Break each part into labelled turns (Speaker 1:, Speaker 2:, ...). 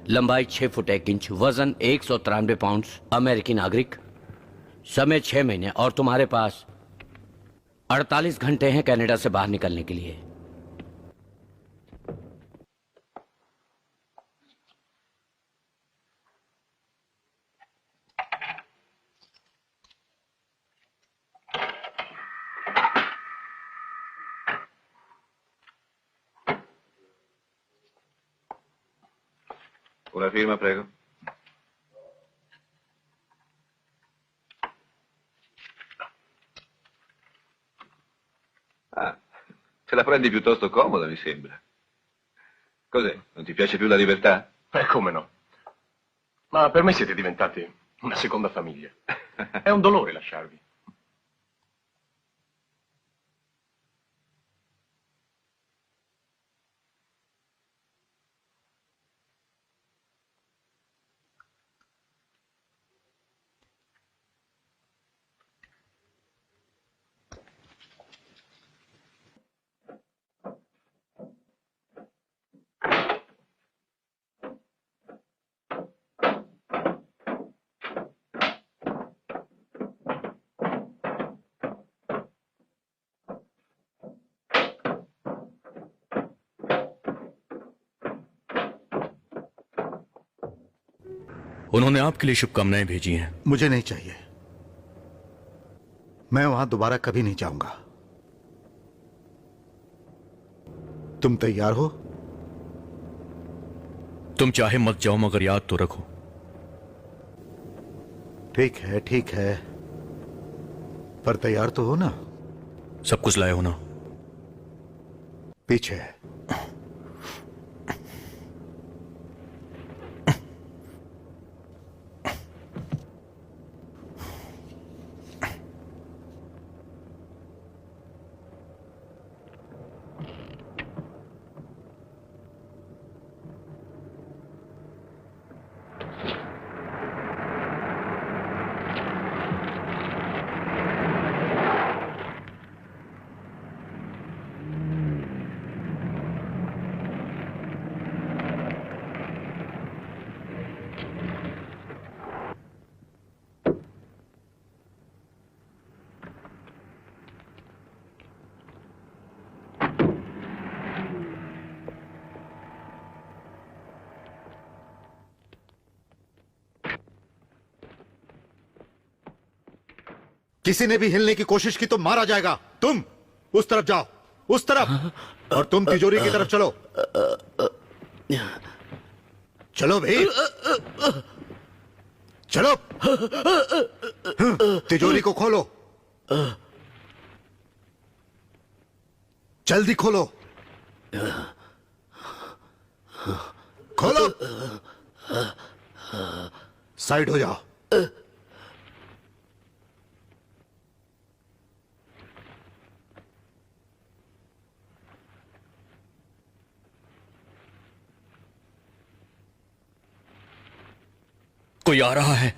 Speaker 1: लंबाई 6 foot 1 inch, वजन 193 pound, अमेरिकी नागरिक, समय 6 महीने, और तुम्हारे पास 48 घंटे हैं कनाडा से बाहर निकलने के लिए।
Speaker 2: Una firma, prego. Ah, te la prendi piuttosto comoda, mi sembra. Cos'è? Non ti piace più la libertà?
Speaker 3: Come no? Ma per me siete diventati una seconda famiglia. È un dolore lasciarvi.
Speaker 4: उन्होंने आपके लिए शुभकामनाएं भेजी हैं।
Speaker 5: मुझे नहीं चाहिए। मैं वहां दोबारा कभी नहीं जाऊंगा। तुम तैयार हो?
Speaker 4: तुम चाहे मत जाओ, मगर याद तो रखो।
Speaker 5: ठीक है, पर तैयार तो हो ना?
Speaker 4: सब कुछ लाए हो ना?
Speaker 5: पीछे। किसी ने भी हिलने की कोशिश की तो मारा जाएगा। तुम उस तरफ जाओ, उस तरफ, और तुम तिजोरी की तरफ चलो। चलो भाई, चलो। तिजोरी को खोलो, जल्दी खोलो, खोलो। साइड हो जाओ।
Speaker 4: कोई आ रहा है।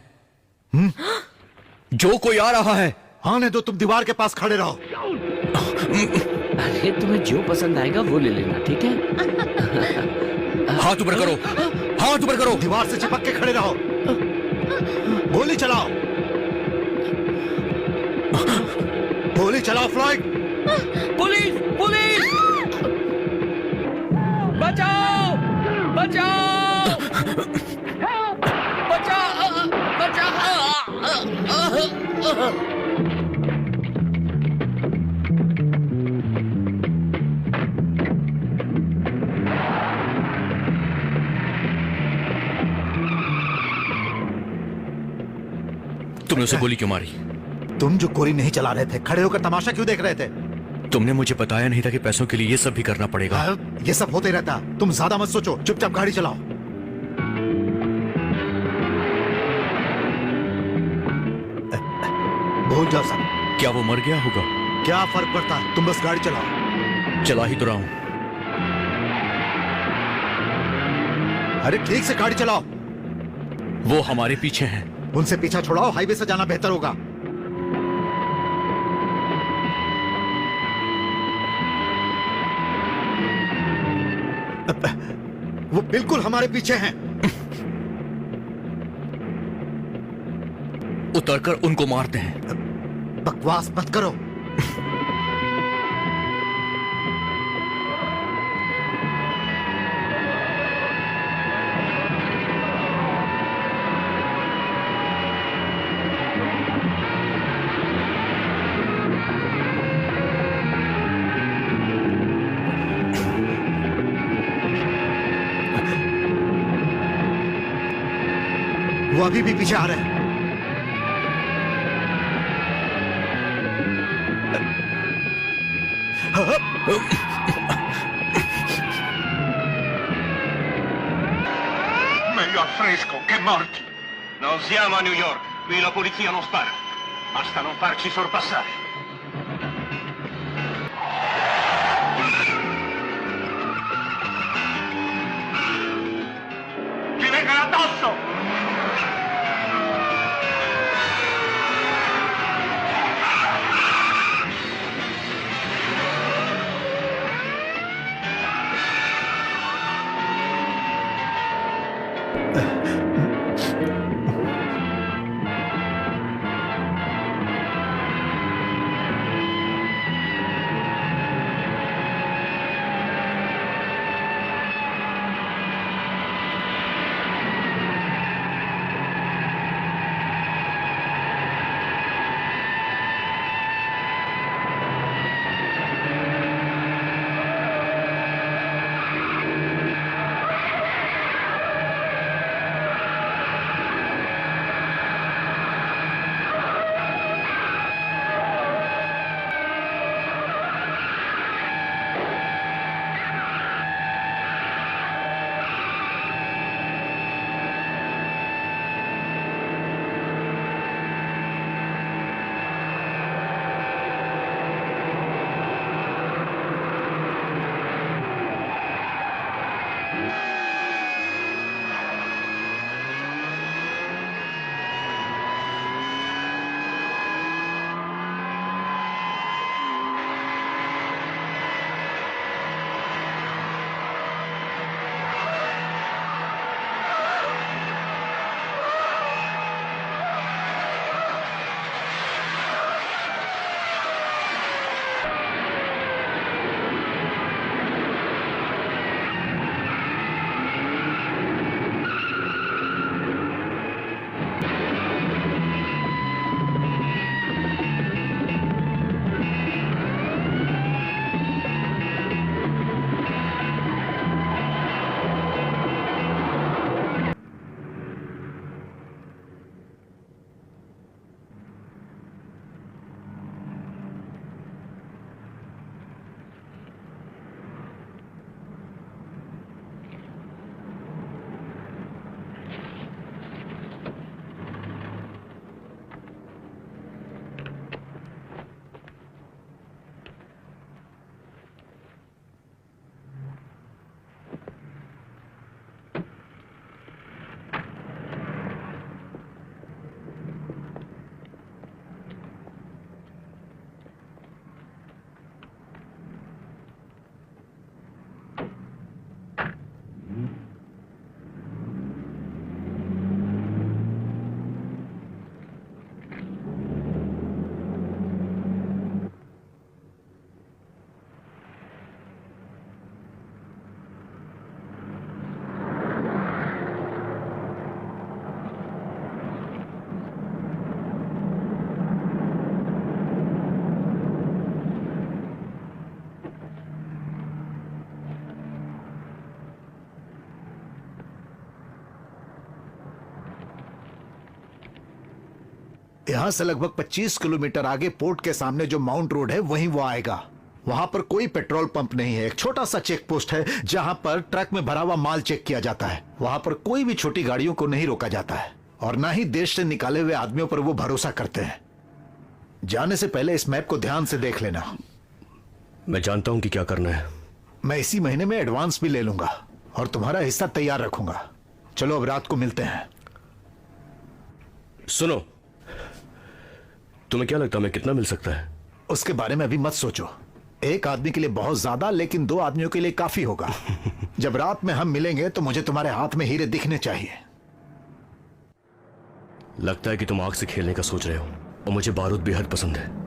Speaker 4: जो कोई आ रहा है।
Speaker 5: आने दो, तुम दीवार के पास खड़े रहो।
Speaker 1: अरे तुम्हें जो पसंद आएगा वो ले लेना, ठीक है?
Speaker 4: हाथ ऊपर करो, हाथ ऊपर करो।
Speaker 5: दीवार से चिपक के खड़े रहो। गोली चलाओ, गोली चलाओ फ्लॉयड।
Speaker 1: Police, police! बचाओ, बचाओ!
Speaker 4: तुमने उसे गोली क्यों मारी?
Speaker 5: तुम जो गोली नहीं चला रहे थे, खड़े होकर तमाशा क्यों देख रहे थे?
Speaker 4: तुमने मुझे बताया नहीं था कि पैसों के लिए ये सब भी करना पड़ेगा।
Speaker 5: ये सब होते रहता। तुम ज्यादा मत सोचो, चुपचाप गाड़ी चलाओ। भूल जाओ सब।
Speaker 4: क्या वो मर गया होगा?
Speaker 5: क्या फर्क पड़ता है, तुम बस गाड़ी चलाओ।
Speaker 4: चला ही तो रहा हूं।
Speaker 5: अरे ठीक से गाड़ी चलाओ।
Speaker 4: वो हमारे पीछे हैं।
Speaker 5: उनसे पीछा छुड़ाओ, हाईवे से जाना बेहतर होगा। वो बिल्कुल हमारे पीछे हैं।
Speaker 4: उतरकर उनको मारते हैं।
Speaker 5: बकवास मत करो। वो अभी भी पीछे आ रहे हैं।
Speaker 3: Meglio al fresco che morti. Non siamo a New York, qui la polizia non spara. Basta non farci sorpassare. Ci vengano addosso!
Speaker 5: यहां से लगभग 25 किलोमीटर आगे पोर्ट के सामने जो माउंट रोड है वहीं वो आएगा। वहां पर कोई पेट्रोल पंप नहीं है। एक छोटा सा चेक पोस्ट है जहां पर ट्रक में भरा हुआ माल चेक किया जाता है। वहां पर कोई भी छोटी गाड़ियों को नहीं रोका जाता है और ना ही देश से निकाले हुए आदमियों पर वो भरोसा करते हैं। जाने से पहले इस मैप को ध्यान से देख लेना।
Speaker 4: मैं जानता हूं कि क्या करना है।
Speaker 5: मैं इसी महीने में एडवांस भी ले लूंगा और तुम्हारा हिस्सा तैयार रखूंगा। चलो अब रात को मिलते हैं।
Speaker 4: सुनो, तुम्हें क्या लगता है मैं कितना मिल सकता है?
Speaker 5: उसके बारे में अभी मत सोचो। एक आदमी के लिए बहुत ज्यादा, लेकिन 2 आदमियों के लिए काफी होगा। जब रात में हम मिलेंगे तो मुझे तुम्हारे हाथ में हीरे दिखने चाहिए।
Speaker 4: लगता है कि तुम आग से खेलने का सोच रहे हो, और मुझे बारूद बेहद पसंद है।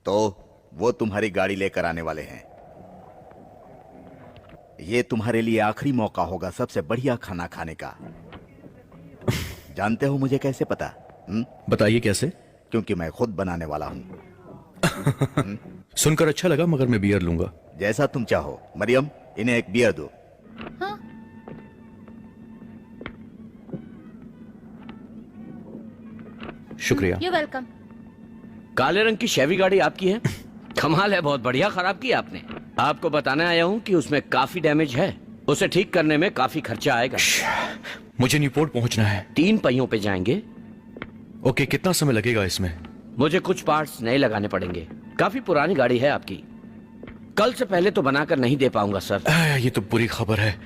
Speaker 6: तो वो तुम्हारी गाड़ी लेकर आने वाले हैं। ये तुम्हारे लिए आखिरी मौका होगा सबसे बढ़िया खाना खाने का। जानते हो मुझे कैसे पता?
Speaker 4: बताइए कैसे?
Speaker 6: क्योंकि मैं खुद बनाने वाला हूं।
Speaker 4: सुनकर अच्छा लगा, मगर मैं बियर लूंगा।
Speaker 6: जैसा तुम चाहो। मरियम, इन्हें एक बियर दो।
Speaker 7: हाँ?
Speaker 4: शुक्रिया।
Speaker 7: You welcome.
Speaker 1: काले रंग की शेवी गाड़ी आपकी है? कमाल है, बहुत बढ़िया खराब की आपने। आपको बताने आया हूँ कि उसमें काफी डैमेज है। उसे ठीक करने में काफी खर्चा आएगा।
Speaker 4: मुझे न्यूपोर्ट पहुंचना है।
Speaker 1: 3 पहियों पे जाएंगे।
Speaker 4: ओके, कितना समय लगेगा इसमें?
Speaker 1: मुझे कुछ पार्ट्स नए लगाने पड़ेंगे। काफी पुरानी गाड़ी है आपकी। कल से पहले तो बनाकर नहीं दे पाऊंगा सर।
Speaker 4: ये तो बुरी खबर है।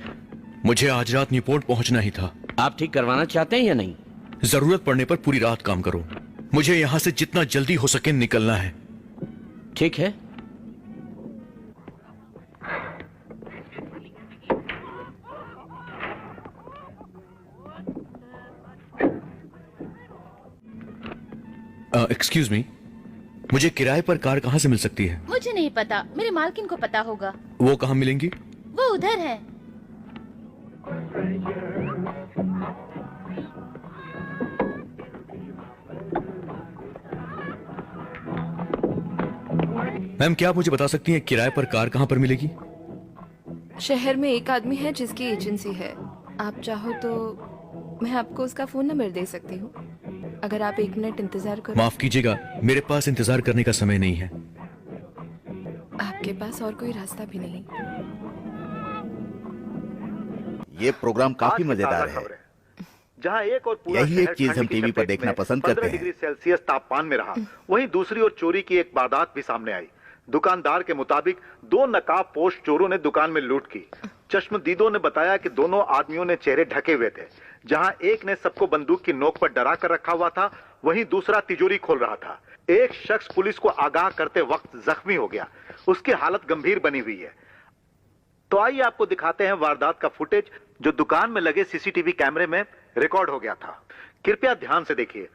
Speaker 4: मुझे आज रात न्यूपोर्ट पहुंचना ही था।
Speaker 1: आप ठीक करवाना चाहते हैं या नहीं?
Speaker 4: जरूरत पड़ने पर पूरी रात काम करो। मुझे यहां से जितना जल्दी हो सके निकलना है।
Speaker 1: ठीक है।
Speaker 4: एक्सक्यूज मी, मुझे किराए पर कार कहां से मिल सकती है?
Speaker 7: मुझे नहीं पता, मेरे मालकिन को पता होगा।
Speaker 4: वो कहां मिलेंगी?
Speaker 7: वो उधर है।
Speaker 4: मैम, क्या आप मुझे बता सकती हैं किराए पर कार कहां पर मिलेगी?
Speaker 8: शहर में एक आदमी है जिसकी एजेंसी है। आप चाहो तो मैं आपको उसका फोन नंबर दे सकती हूँ, अगर आप 1 मिनट इंतजार करो।
Speaker 4: माफ कीजिएगा, मेरे पास इंतजार करने का समय नहीं है।
Speaker 8: आपके पास और कोई रास्ता भी नहीं।
Speaker 6: ये प्रोग्राम काफी मजेदार है।
Speaker 9: जहां एक और पूरा
Speaker 6: यही एक
Speaker 9: शहर
Speaker 6: चीज
Speaker 9: ठंड
Speaker 6: हम
Speaker 9: की
Speaker 6: टीवी पर
Speaker 9: चपेट
Speaker 6: देखना
Speaker 9: में
Speaker 6: पसंद
Speaker 9: 15
Speaker 6: करते हैं।
Speaker 9: डिग्री सेल्सियस तापमान में रहा, वहीं दूसरी ओर चोरी की एक वारदात भी सामने आई। दुकानदार के मुताबिक 2 नकाबपोश चोरों ने दुकान में लूट की। चश्मदीदों ने बताया कि दोनों आदमियों ने चेहरे ढके हुए थे। जहां एक ने सबको बंदूक की नोक पर डरा कर रखा हुआ था, वहीं दूसरा तिजोरी खोल रहा था। एक शख्स पुलिस को आगाह करते वक्त जख्मी हो गया। उसकी हालत गंभीर बनी हुई है। तो आइए आपको दिखाते हैं वारदात का फुटेज, जो दुकान में लगे सीसीटीवी कैमरे में रिकॉर्ड हो गया था। कृपया ध्यान से देखिए।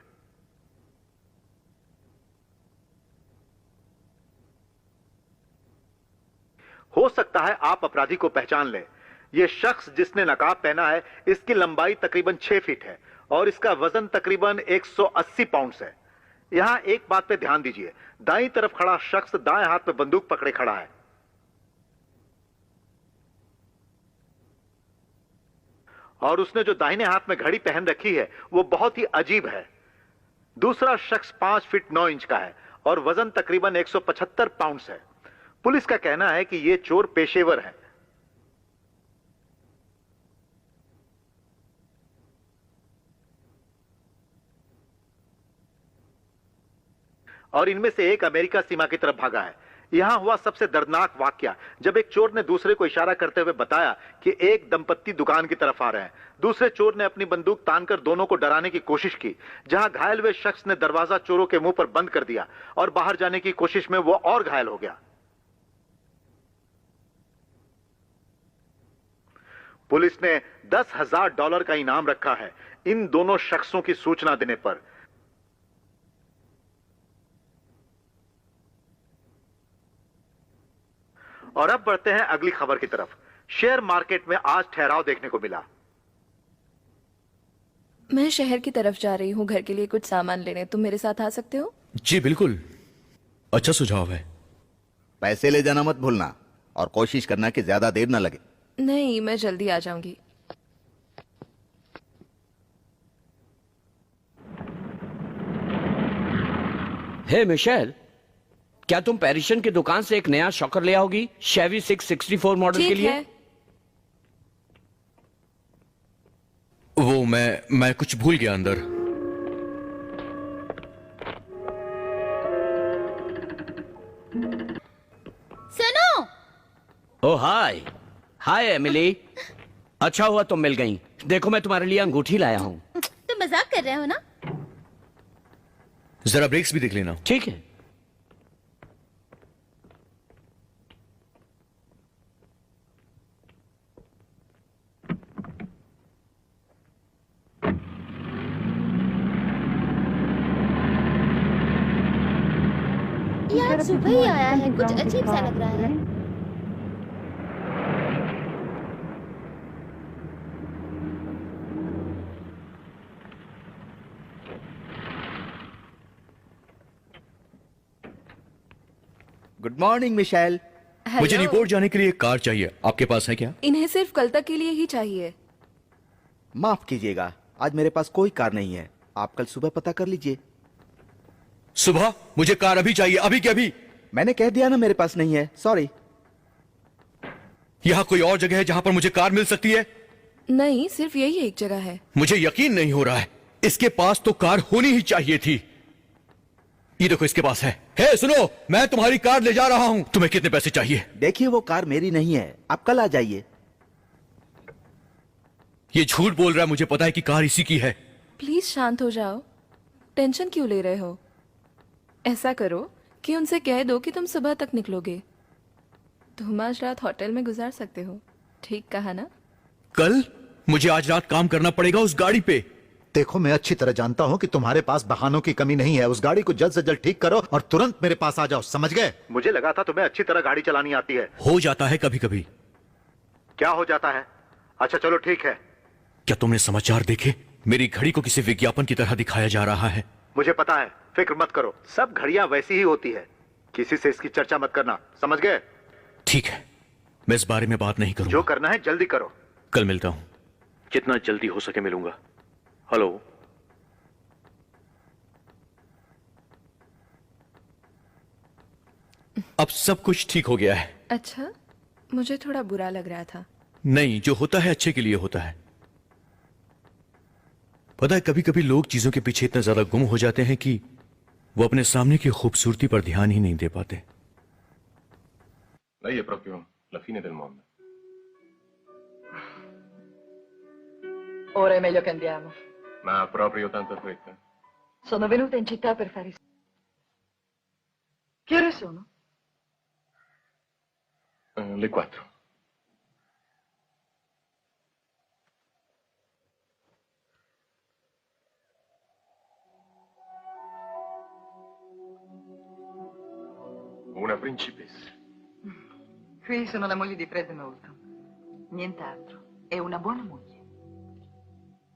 Speaker 9: हो सकता है आप अपराधी को पहचान लें। यह शख्स जिसने नकाब पहना है, इसकी लंबाई तकरीबन 6 फीट है और इसका वजन तकरीबन 180 पाउंड्स है। यहां एक बात पे ध्यान दीजिए, दाईं तरफ खड़ा शख्स दाएं हाथ में बंदूक पकड़े खड़ा है और उसने जो दाहिने हाथ में घड़ी पहन रखी है वो बहुत ही अजीब है। दूसरा शख्स 5 फीट 9 इंच का है और वजन तकरीबन 175 पाउंड्स है। पुलिस का कहना है कि ये चोर पेशेवर हैं। और इनमें से एक अमेरिका सीमा की तरफ भागा है। यहां हुआ सबसे दर्दनाक वाकया जब एक चोर ने दूसरे को इशारा करते हुए बताया कि एक दंपत्ति दुकान की तरफ आ रहे हैं। दूसरे चोर ने अपनी बंदूक तानकर दोनों को डराने की कोशिश की। जहां घायल हुए शख्स ने दरवाजा चोरों के मुंह पर बंद कर दिया और बाहर जाने की कोशिश में वो और घायल हो गया। पुलिस ने $10,000 का इनाम रखा है इन दोनों शख्सों की सूचना देने पर। और अब बढ़ते हैं अगली खबर की तरफ। शेयर मार्केट में आज ठहराव देखने को मिला।
Speaker 8: मैं शहर की तरफ जा रही हूँ घर के लिए कुछ सामान लेने। तुम मेरे साथ आ सकते हो?
Speaker 4: जी बिल्कुल, अच्छा सुझाव है।
Speaker 6: पैसे ले जाना मत भूलना और कोशिश करना कि ज्यादा देर ना लगे।
Speaker 8: नहीं, मैं जल्दी आ जाऊंगी।
Speaker 1: हे मिशेल, क्या तुम पेरिशन की दुकान से एक नया शॉकर ले आओगी शेवी 664 मॉडल के
Speaker 8: ठीक
Speaker 1: लिए?
Speaker 8: है।
Speaker 4: वो मैं कुछ भूल गया अंदर।
Speaker 7: सुनो।
Speaker 1: ओ हाय हाय एमिली, अच्छा हुआ तुम मिल गई। देखो मैं तुम्हारे लिए अंगूठी लाया हूं।
Speaker 7: तुम मजाक कर रहे हो ना?
Speaker 4: जरा ब्रेक्स भी देख लेना।
Speaker 1: ठीक है।
Speaker 7: ये आज सुबह ही आया है, कुछ अजीब सा लग रहा है।
Speaker 6: Good morning Michelle.
Speaker 4: मुझे
Speaker 8: हेलो।
Speaker 4: रिपोर्ट जाने के लिए एक कार चाहिए, आपके पास है क्या?
Speaker 8: इन्हें सिर्फ कल तक के लिए ही चाहिए।
Speaker 6: माफ कीजिएगा, आज मेरे पास कोई कार नहीं है। आप कल सुबह पता कर लीजिए।
Speaker 4: सुबह? मुझे कार अभी चाहिए, अभी के अभी।
Speaker 6: मैंने कह दिया ना मेरे पास नहीं है, सॉरी।
Speaker 4: यहाँ कोई और जगह है जहां पर मुझे कार मिल सकती है?
Speaker 8: नहीं, सिर्फ यही एक जगह है।
Speaker 4: मुझे यकीन नहीं हो रहा है। इसके पास तो कार होनी ही चाहिए थी। ये देखो, इसके पास है। हे सुनो, मैं तुम्हारी कार ले जा रहा हूं। तुम्हें कितने पैसे चाहिए?
Speaker 6: देखिए वो कार मेरी नहीं है, आप कल आ जाइए।
Speaker 4: ये झूठ बोल रहा है, मुझे पता है कि कार इसी की है।
Speaker 8: प्लीज शांत हो जाओ। टेंशन क्यों ले रहे हो? ऐसा करो कि उनसे कह दो कि तुम सुबह तक निकलोगे। तुम आज रात होटल में गुजार सकते हो। ठीक कहा ना?
Speaker 4: कल? मुझे आज रात काम करना पड़ेगा उस गाड़ी पे।
Speaker 5: देखो, मैं अच्छी तरह जानता हूं कि तुम्हारे पास बहानों की कमी नहीं है। उस गाड़ी को जल्द से जल्द ठीक करो और तुरंत मेरे पास आ जाओ, समझ गए?
Speaker 9: मुझे लगा था तुम्हें अच्छी तरह गाड़ी चलानी आती है।
Speaker 4: हो जाता है कभी कभी।
Speaker 9: क्या हो जाता है? अच्छा चलो ठीक है।
Speaker 4: क्या तुमने समाचार देखे? मेरी घड़ी को किसी विज्ञापन की तरह दिखाया जा रहा है।
Speaker 9: मुझे पता है, फिक्र मत करो। सब घड़ियां वैसी ही होती है। किसी से इसकी चर्चा मत करना, समझ गए?
Speaker 4: ठीक है, मैं इस बारे में बात नहीं
Speaker 9: जो
Speaker 4: करूंगा।
Speaker 9: करना है जल्दी करो।
Speaker 4: कल मिलता हूं। जितना जल्दी हो सके मिलूंगा। हेलो। अब सब कुछ ठीक हो गया है।
Speaker 8: अच्छा, मुझे थोड़ा बुरा लग रहा था।
Speaker 4: नहीं, जो होता है अच्छे के लिए होता है। पता है, कभी कभी लोग चीजों के पीछे इतना ज्यादा गुम हो जाते हैं कि वो अपने सामने की खूबसूरती पर ध्यान ही नहीं दे पाते।
Speaker 3: Lei è proprio la fine del mondo.
Speaker 10: Ora è meglio che andiamo.
Speaker 3: Ma ha proprio tanta fretta?
Speaker 10: Sono venuta in città per fare... Che ore sono?
Speaker 3: Le 4. Una principessa.
Speaker 10: Qui sono la moglie di Fred Moulton. Nient'altro. È una buona moglie.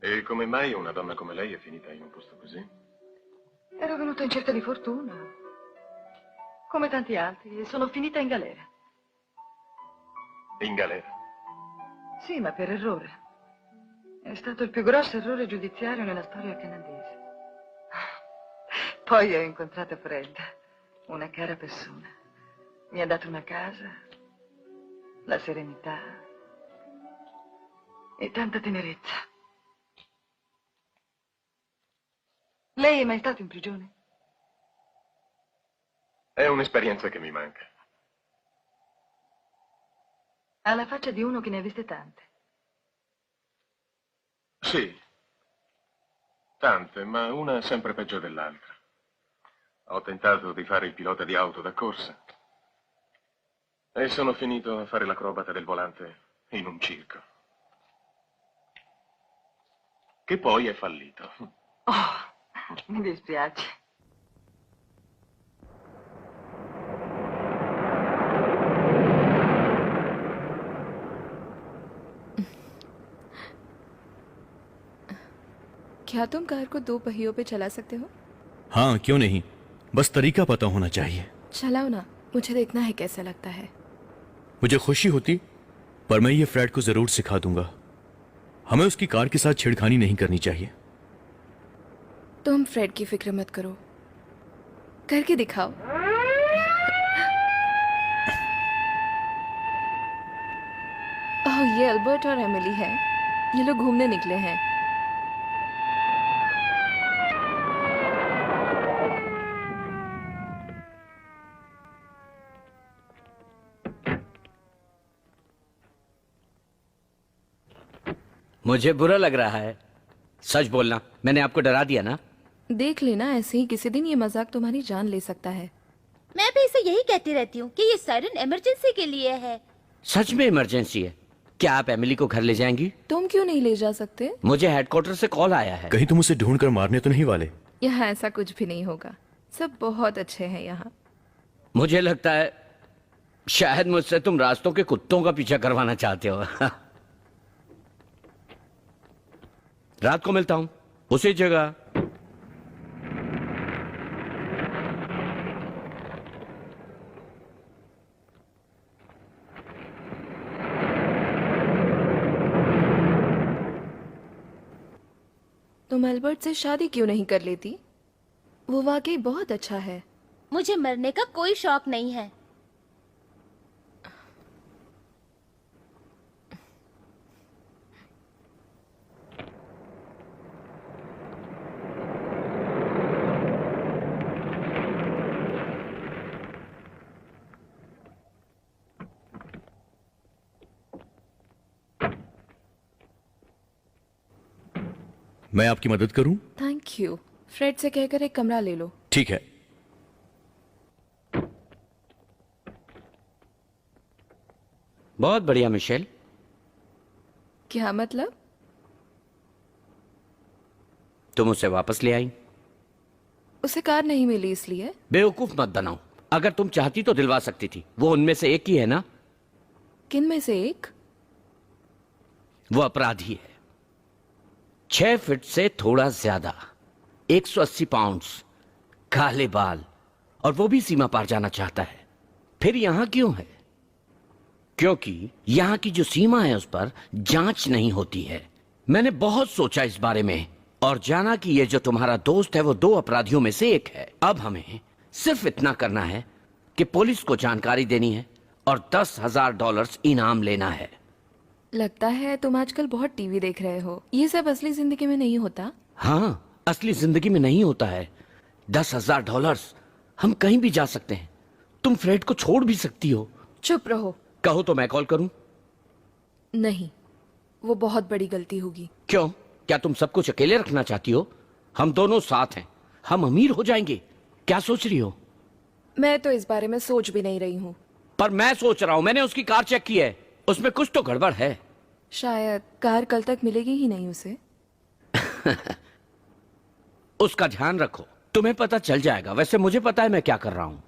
Speaker 3: E come mai una donna come lei è finita in un posto così?
Speaker 10: Ero venuta in cerca di fortuna. Come tanti altri, e sono finita in galera.
Speaker 3: In galera.
Speaker 10: Sì, ma per errore. È stato il più grosso errore giudiziario nella storia canadese. Poi ho incontrato Fred, una cara persona. Mi ha dato una casa, la serenità e tanta tenerezza. Lei è mai stato in prigione?
Speaker 3: È un'esperienza che mi manca.
Speaker 10: Ha la faccia di uno che ne ha viste tante.
Speaker 3: Sì. Tante, ma una è sempre peggio dell'altra. Ho tentato di fare il pilota di auto da corsa. E sono finito a fare l'acrobata del volante in un circo. Che poi è fallito.
Speaker 10: Oh, mi dispiace.
Speaker 8: क्या तुम car को 2 पहियों पे चला सकते हो?
Speaker 4: हाँ, क्यों नहीं, बस तरीका पता होना चाहिए।
Speaker 8: चलाओ ना, मुझे देखना है कैसा लगता है।
Speaker 4: मुझे खुशी होती, पर मैं ये फ्रेड को जरूर सिखा दूंगा। हमें उसकी कार के साथ छेड़खानी नहीं करनी चाहिए।
Speaker 8: तुम फ्रेड की फिक्र मत करो, करके दिखाओ। ओह, ये अल्बर्ट और एमिली है। ये लोग घूमने निकले हैं।
Speaker 1: मुझे बुरा लग रहा है। सच बोलना, मैंने आपको डरा दिया ना?
Speaker 8: देख लेना, ऐसे ही किसी दिन ये मजाक तुम्हारी जान ले सकता है।
Speaker 7: मैं भी इसे यही कहती रहती हूँ कि ये सायरन इमरजेंसी के लिए है।
Speaker 1: सच में इमरजेंसी है। क्या आप एमिली को घर ले जाएंगी?
Speaker 8: तुम क्यों नहीं ले जा सकते?
Speaker 1: मुझे हेडक्वार्टर से कॉल आया है।
Speaker 4: कहीं तुम उसे ढूंढकर मारने तो नहीं वाले?
Speaker 8: यहाँ ऐसा कुछ भी नहीं होगा, सब बहुत अच्छे हैं यहाँ।
Speaker 1: मुझे लगता है शायद मुझसे तुम रास्तों के कुत्तों का पीछा करवाना चाहते हो। रात को मिलता हूं उसी जगह।
Speaker 8: तुम अल्बर्ट से शादी क्यों नहीं कर लेती? वो वाकई बहुत अच्छा है।
Speaker 7: मुझे मरने का कोई शौक नहीं है।
Speaker 4: मैं आपकी मदद करूं?
Speaker 8: Thank you. फ्रेड से कहकर एक कमरा ले लो।
Speaker 4: ठीक है।
Speaker 1: बहुत बढ़िया मिशेल।
Speaker 8: क्या मतलब?
Speaker 1: तुम उसे वापस ले आई।
Speaker 8: उसे कार नहीं मिली इसलिए?
Speaker 1: बेवकूफ मत बनाओ। अगर तुम चाहती तो दिलवा सकती थी। वो उनमें से एक ही है ना?
Speaker 8: किन में से एक?
Speaker 1: वो अपराधी है। 6 फीट से थोड़ा ज्यादा, 180 पाउंड्स, काले बाल, और वो भी सीमा पार जाना चाहता है। फिर यहां क्यों है? क्योंकि यहां की जो सीमा है उस पर जांच नहीं होती है। मैंने बहुत सोचा इस बारे में और जाना कि ये जो तुम्हारा दोस्त है वो 2 अपराधियों में से एक है। अब हमें सिर्फ इतना करना है कि पुलिस को जानकारी देनी है और $10,000 इनाम लेना है।
Speaker 8: लगता है तुम आजकल बहुत टीवी देख रहे हो। ये सब असली जिंदगी में नहीं होता।
Speaker 1: हाँ, असली जिंदगी में नहीं होता है। $10,000 हम कहीं भी जा सकते हैं। तुम फ्रेड को छोड़ भी सकती हो।
Speaker 8: चुप रहो।
Speaker 1: कहो तो मैं कॉल करूं?
Speaker 8: नहीं, वो बहुत बड़ी गलती होगी।
Speaker 1: क्यों? क्या तुम सब कुछ अकेले रखना चाहती हो? हम दोनों साथ हैं, हम अमीर हो जाएंगे। क्या सोच रही हो?
Speaker 8: मैं तो इस बारे में सोच भी नहीं रही हूँ।
Speaker 1: पर मैं सोच रहा हूं। मैंने उसकी कार चेक की है, उसमें कुछ तो गड़बड़ है।
Speaker 8: शायद कार कल तक मिलेगी ही नहीं उसे।
Speaker 1: उसका ध्यान रखो, तुम्हें पता चल जाएगा। वैसे मुझे पता है मैं क्या कर रहा हूं।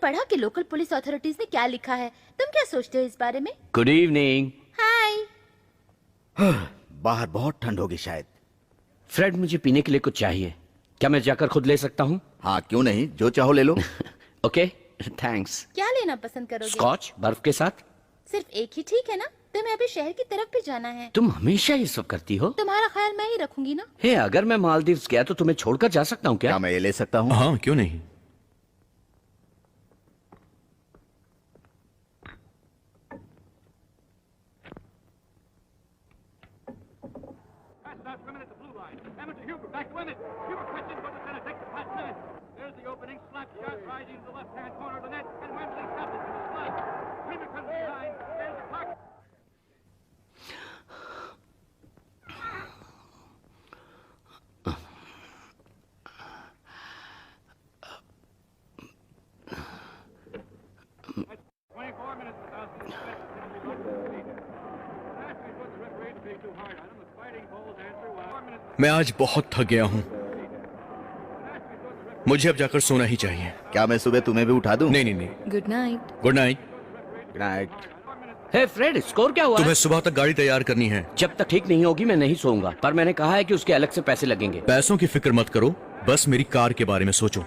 Speaker 7: पढ़ा कि लोकल पुलिस अथॉरिटीज ने क्या लिखा है। तुम क्या सोचते हो इस बारे में?
Speaker 1: Good evening.
Speaker 7: हाय।
Speaker 6: बाहर बहुत ठंड होगी शायद।
Speaker 1: फ्रेड, मुझे पीने के लिए कुछ चाहिए। क्या मैं जाकर खुद ले सकता हूँ?
Speaker 6: हाँ क्यों नहीं, जो चाहो ले लो।
Speaker 1: Okay, thanks.
Speaker 7: क्या लेना पसंद करोगे?
Speaker 1: स्कॉच बर्फ के साथ।
Speaker 7: सिर्फ एक ही ठीक है ना? तुम्हें अभी शहर की तरफ भी जाना है।
Speaker 1: तुम हमेशा ये सब करती हो।
Speaker 7: तुम्हारा ख्याल मैं ही रखूंगी ना।
Speaker 1: हे, अगर मैं मालदीव्स गया तो तुम्हें छोड़कर जा सकता हूँ क्या?
Speaker 6: क्या मैं ये ले सकता हूँ?
Speaker 4: हाँ क्यों नहीं। मैं आज बहुत थक गया हूं, मुझे अब जाकर सोना ही चाहिए।
Speaker 6: क्या मैं सुबह तुम्हें भी उठा दूं?
Speaker 4: नहीं नहीं नहीं।
Speaker 8: Good night.
Speaker 4: Good night.
Speaker 6: Good night.
Speaker 1: Hey Fred, score क्या हुआ?
Speaker 4: तुम्हें सुबह तक गाड़ी तैयार करनी है।
Speaker 1: जब तक ठीक नहीं होगी मैं नहीं सोऊंगा, पर मैंने कहा है कि उसके अलग से पैसे लगेंगे।
Speaker 4: पैसों की फिक्र मत करो, बस मेरी कार के बारे में सोचो।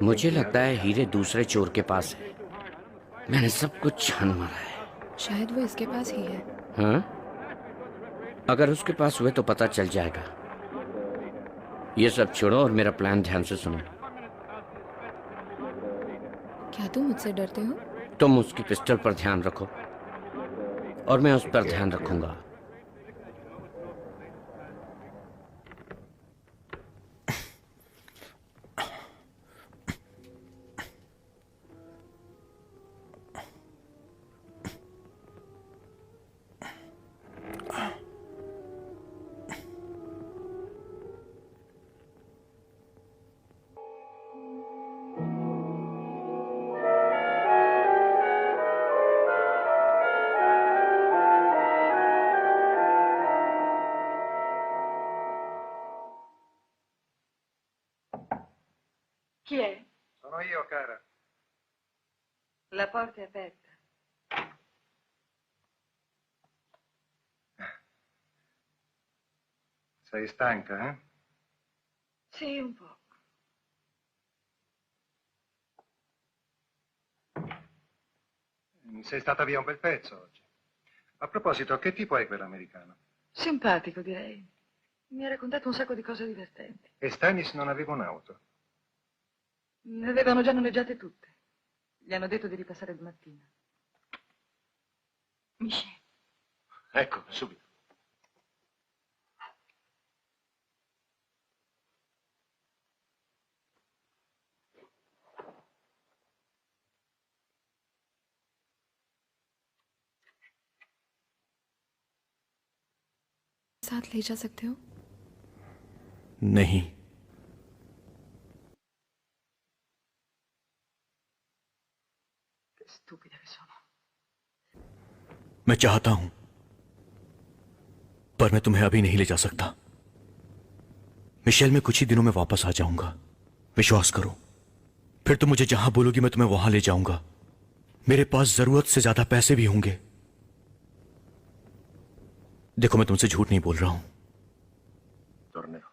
Speaker 1: मुझे लगता है हीरे दूसरे चोर के पास है। मैंने सब कुछ छान मारा है।
Speaker 8: शायद वो इसके पास ही है।
Speaker 1: हाँ, अगर उसके पास हुए तो पता चल जाएगा। ये सब छोड़ो और मेरा प्लान ध्यान से सुनो।
Speaker 8: क्या तुम मुझसे डरते हो?
Speaker 1: तुम उसकी पिस्टल पर ध्यान रखो और मैं उस पर ध्यान रखूंगा।
Speaker 10: Chi è?
Speaker 3: Sono io, cara.
Speaker 10: La porta è aperta.
Speaker 3: Sei stanca, eh?
Speaker 10: Sì, un po'.
Speaker 3: Sei stata via un bel pezzo oggi. A proposito, che tipo è quell'americano?
Speaker 10: Simpatico, direi. Mi ha raccontato un sacco di cose divertenti.
Speaker 3: E Stanis non aveva un'auto.
Speaker 10: Ne avevano già noleggiate tutte. Gli hanno detto di ripassare domattina. Michel.
Speaker 3: Ecco, subito.
Speaker 8: साथ ले जा सकते हो?
Speaker 4: नहीं।
Speaker 10: Che stupida che sono.
Speaker 4: मैं चाहता हूं, पर मैं तुम्हें अभी नहीं ले जा सकता। मिशेल, मैं कुछ ही दिनों में वापस आ जाऊंगा, विश्वास करो। फिर तुम मुझे जहां बोलोगी मैं तुम्हें वहां ले जाऊंगा। मेरे पास जरूरत से ज्यादा पैसे भी होंगे। देखो, मैं तुमसे झूठ नहीं बोल रहा हूं।
Speaker 3: Tornerò.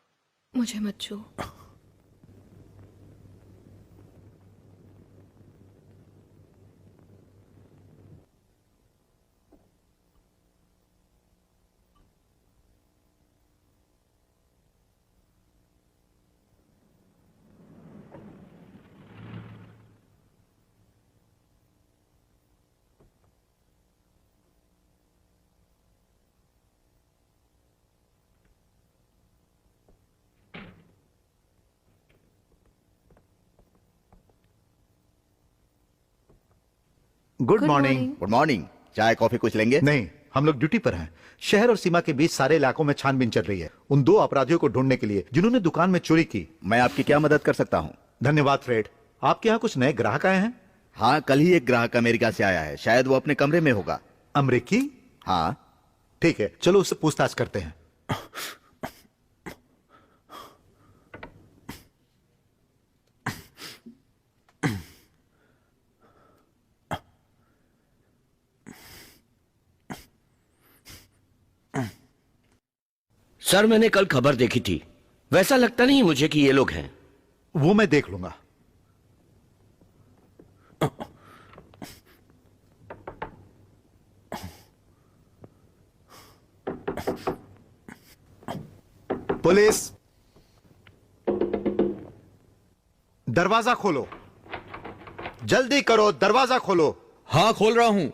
Speaker 8: मुझे मत छू।
Speaker 5: Good morning.
Speaker 6: Good morning. चाय कॉफी कुछ लेंगे?
Speaker 5: नहीं, हम लोग ड्यूटी पर हैं। शहर और सीमा के बीच सारे इलाकों में छानबीन चल रही है उन दो अपराधियों को ढूंढने के लिए जिन्होंने दुकान में चोरी की।
Speaker 6: मैं आपकी क्या मदद कर सकता हूँ?
Speaker 5: धन्यवाद फ्रेड। आपके यहाँ कुछ नए ग्राहक आए हैं?
Speaker 6: हाँ, कल ही एक ग्राहक अमेरिका से आया है। शायद वो अपने कमरे में होगा।
Speaker 5: अमरीकी?
Speaker 6: हाँ।
Speaker 5: ठीक है, चलो उससे पूछताछ करते हैं।
Speaker 1: सर मैंने कल खबर देखी थी, वैसा लगता नहीं मुझे कि ये लोग हैं।
Speaker 5: वो मैं देख लूंगा। पुलिस, दरवाजा खोलो, जल्दी करो, दरवाजा खोलो।
Speaker 4: हाँ, खोल रहा हूं।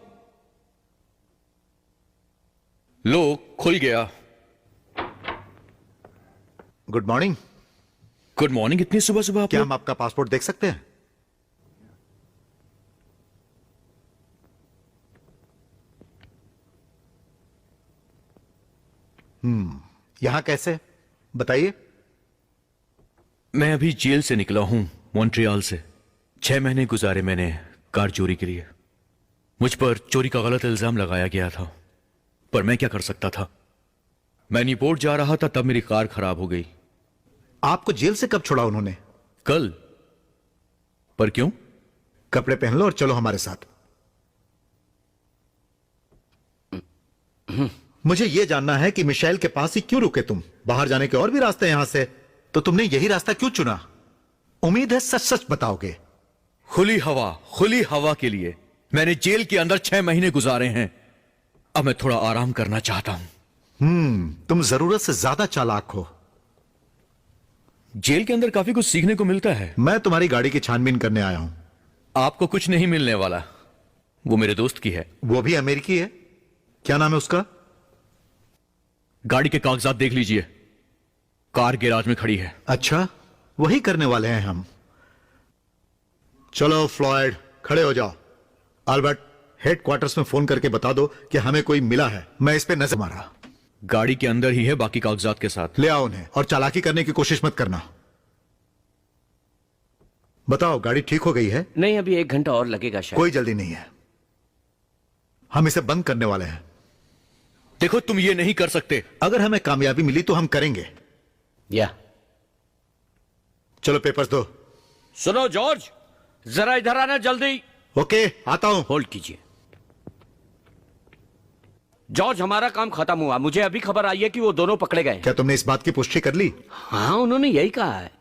Speaker 4: लो, खुल गया।
Speaker 5: Good morning.
Speaker 4: Good morning. इतनी सुबह सुबह आप
Speaker 5: क्या
Speaker 4: लोग?
Speaker 5: हम आपका पासपोर्ट देख सकते हैं? यहां कैसे, बताइए।
Speaker 4: मैं अभी जेल से निकला हूं, मॉन्ट्रियल से। 6 महीने गुजारे मैंने कार चोरी के लिए। मुझ पर चोरी का गलत इल्जाम लगाया गया था, पर मैं क्या कर सकता था। मैं न्यूपोर्ट जा रहा था, तब मेरी कार खराब हो गई।
Speaker 5: आपको जेल से कब छोड़ा उन्होंने?
Speaker 4: कल। पर क्यों?
Speaker 5: कपड़े पहन लो और चलो हमारे साथ। मुझे यह जानना है कि मिशेल के पास ही क्यों रुके तुम? बाहर जाने के और भी रास्ते हैं यहां से, तो तुमने यही रास्ता क्यों चुना? उम्मीद है सच सच बताओगे।
Speaker 4: खुली हवा के लिए मैंने जेल के अंदर 6 महीने गुजारे हैं। अब मैं थोड़ा आराम करना चाहता हूं।
Speaker 5: तुम जरूरत से ज्यादा चालाक हो।
Speaker 4: जेल के अंदर काफी कुछ सीखने को मिलता है।
Speaker 5: मैं तुम्हारी गाड़ी की छानबीन करने आया हूं।
Speaker 4: आपको कुछ नहीं मिलने वाला, वो मेरे दोस्त की है।
Speaker 5: वो भी अमेरिकी है? क्या नाम है उसका?
Speaker 4: गाड़ी के कागजात देख लीजिए, कार गैराज में खड़ी है।
Speaker 5: अच्छा, वही करने वाले हैं हम। चलो फ्लॉयड, खड़े हो जाओ। अल्बर्ट, हेडक्वार्टर्स में फोन करके बता दो कि हमें कोई मिला है। मैं इस पे नजर मारा।
Speaker 4: गाड़ी के अंदर ही है, बाकी कागजात के साथ।
Speaker 5: ले आओ उन्हें, और चालाकी करने की कोशिश मत करना। बताओ, गाड़ी ठीक हो गई है?
Speaker 1: नहीं, अभी 1 घंटा और लगेगा शायद।
Speaker 5: कोई जल्दी नहीं है, हम इसे बंद करने वाले हैं।
Speaker 4: देखो, तुम ये नहीं कर सकते।
Speaker 5: अगर हमें कामयाबी मिली तो हम करेंगे।
Speaker 1: या
Speaker 5: चलो पेपर्स दो।
Speaker 1: सुनो जॉर्ज, जरा इधर आना जल्दी।
Speaker 5: ओके, आता हूं।
Speaker 1: होल्ड कीजिए। जॉर्ज, हमारा काम खत्म हुआ। मुझे अभी खबर आई है कि वो दोनों पकड़े गए।
Speaker 5: क्या तुमने इस बात की पुष्टि कर ली?
Speaker 1: हाँ, उन्होंने यही कहा है।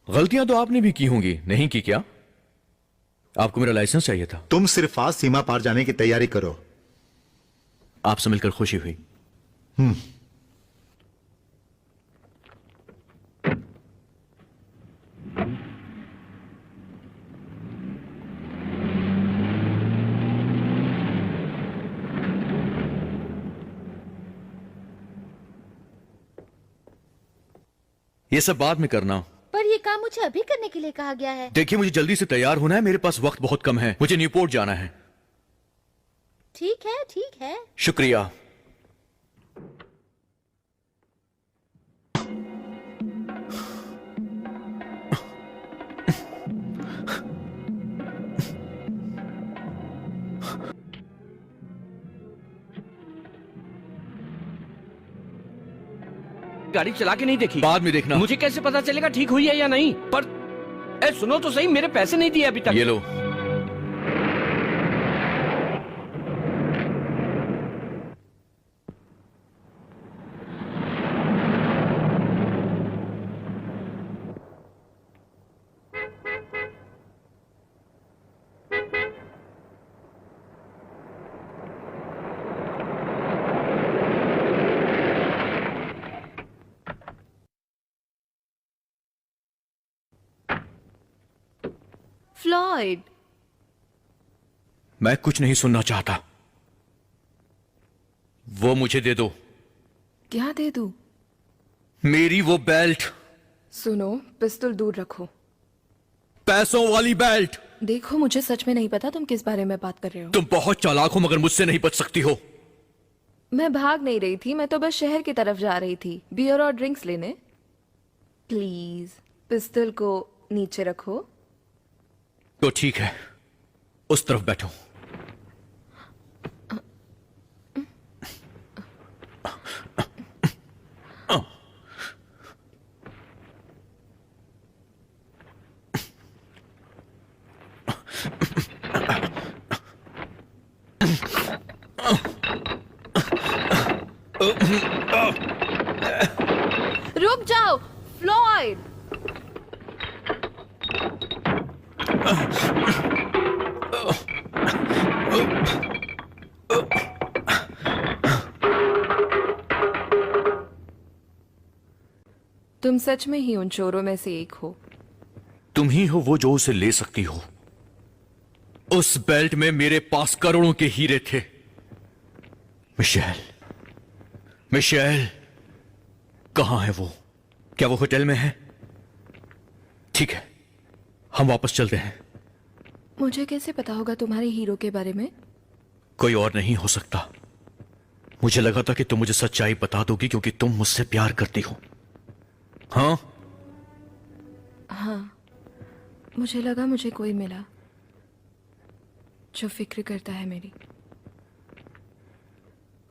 Speaker 4: गलतियां तो आपने भी की होंगी, नहीं की क्या? आपको मेरा लाइसेंस चाहिए था।
Speaker 5: तुम सिर्फ आज सीमा पार जाने की तैयारी करो।
Speaker 4: आपसे मिलकर खुशी हुई। ये सब बाद में करना।
Speaker 7: पर ये काम मुझे अभी करने के लिए कहा गया है।
Speaker 4: देखिए, मुझे जल्दी से तैयार होना है, मेरे पास वक्त बहुत कम है। मुझे न्यूपोर्ट जाना है।
Speaker 7: ठीक है, ठीक है।
Speaker 4: शुक्रिया।
Speaker 1: गाड़ी चला के नहीं देखी?
Speaker 4: बाद में देखना।
Speaker 1: मुझे कैसे पता चलेगा ठीक हुई है या नहीं? पर सुनो तो सही, मेरे पैसे नहीं दिए अभी तक।
Speaker 4: ये लो।
Speaker 8: फ्लॉयड,
Speaker 4: मैं कुछ नहीं सुनना चाहता। वो मुझे दे दो।
Speaker 8: क्या दे दूं?
Speaker 4: मेरी वो बेल्ट।
Speaker 8: सुनो, पिस्तौल दूर रखो।
Speaker 4: पैसों वाली बेल्ट।
Speaker 8: देखो, मुझे सच में नहीं पता तुम किस बारे में बात कर रहे हो।
Speaker 4: तुम बहुत चालाक हो, मगर मुझसे नहीं बच सकती हो।
Speaker 8: मैं भाग नहीं रही थी, मैं तो बस शहर की तरफ जा रही थी बियर और ड्रिंक्स लेने। प्लीज पिस्तौल को नीचे रखो।
Speaker 4: तो ठीक है, उस तरफ बैठो।
Speaker 8: रुक जाओ फ्लॉयड। तुम सच में ही उन चोरों में से एक हो।
Speaker 4: तुम ही हो वो जो उसे ले सकती हो। उस बेल्ट में मेरे पास करोड़ों के हीरे थे। मिशेल, मिशेल, कहां है वो? क्या वो होटल में है? ठीक है, हम वापस चलते हैं।
Speaker 8: मुझे कैसे पता होगा तुम्हारे हीरो के बारे में?
Speaker 4: कोई और नहीं हो सकता। मुझे लगा था कि तुम मुझे सच्चाई बता दोगी क्योंकि तुम मुझसे प्यार करती हो। हाँ
Speaker 8: हाँ, मुझे लगा मुझे कोई मिला जो फिक्र करता है मेरी।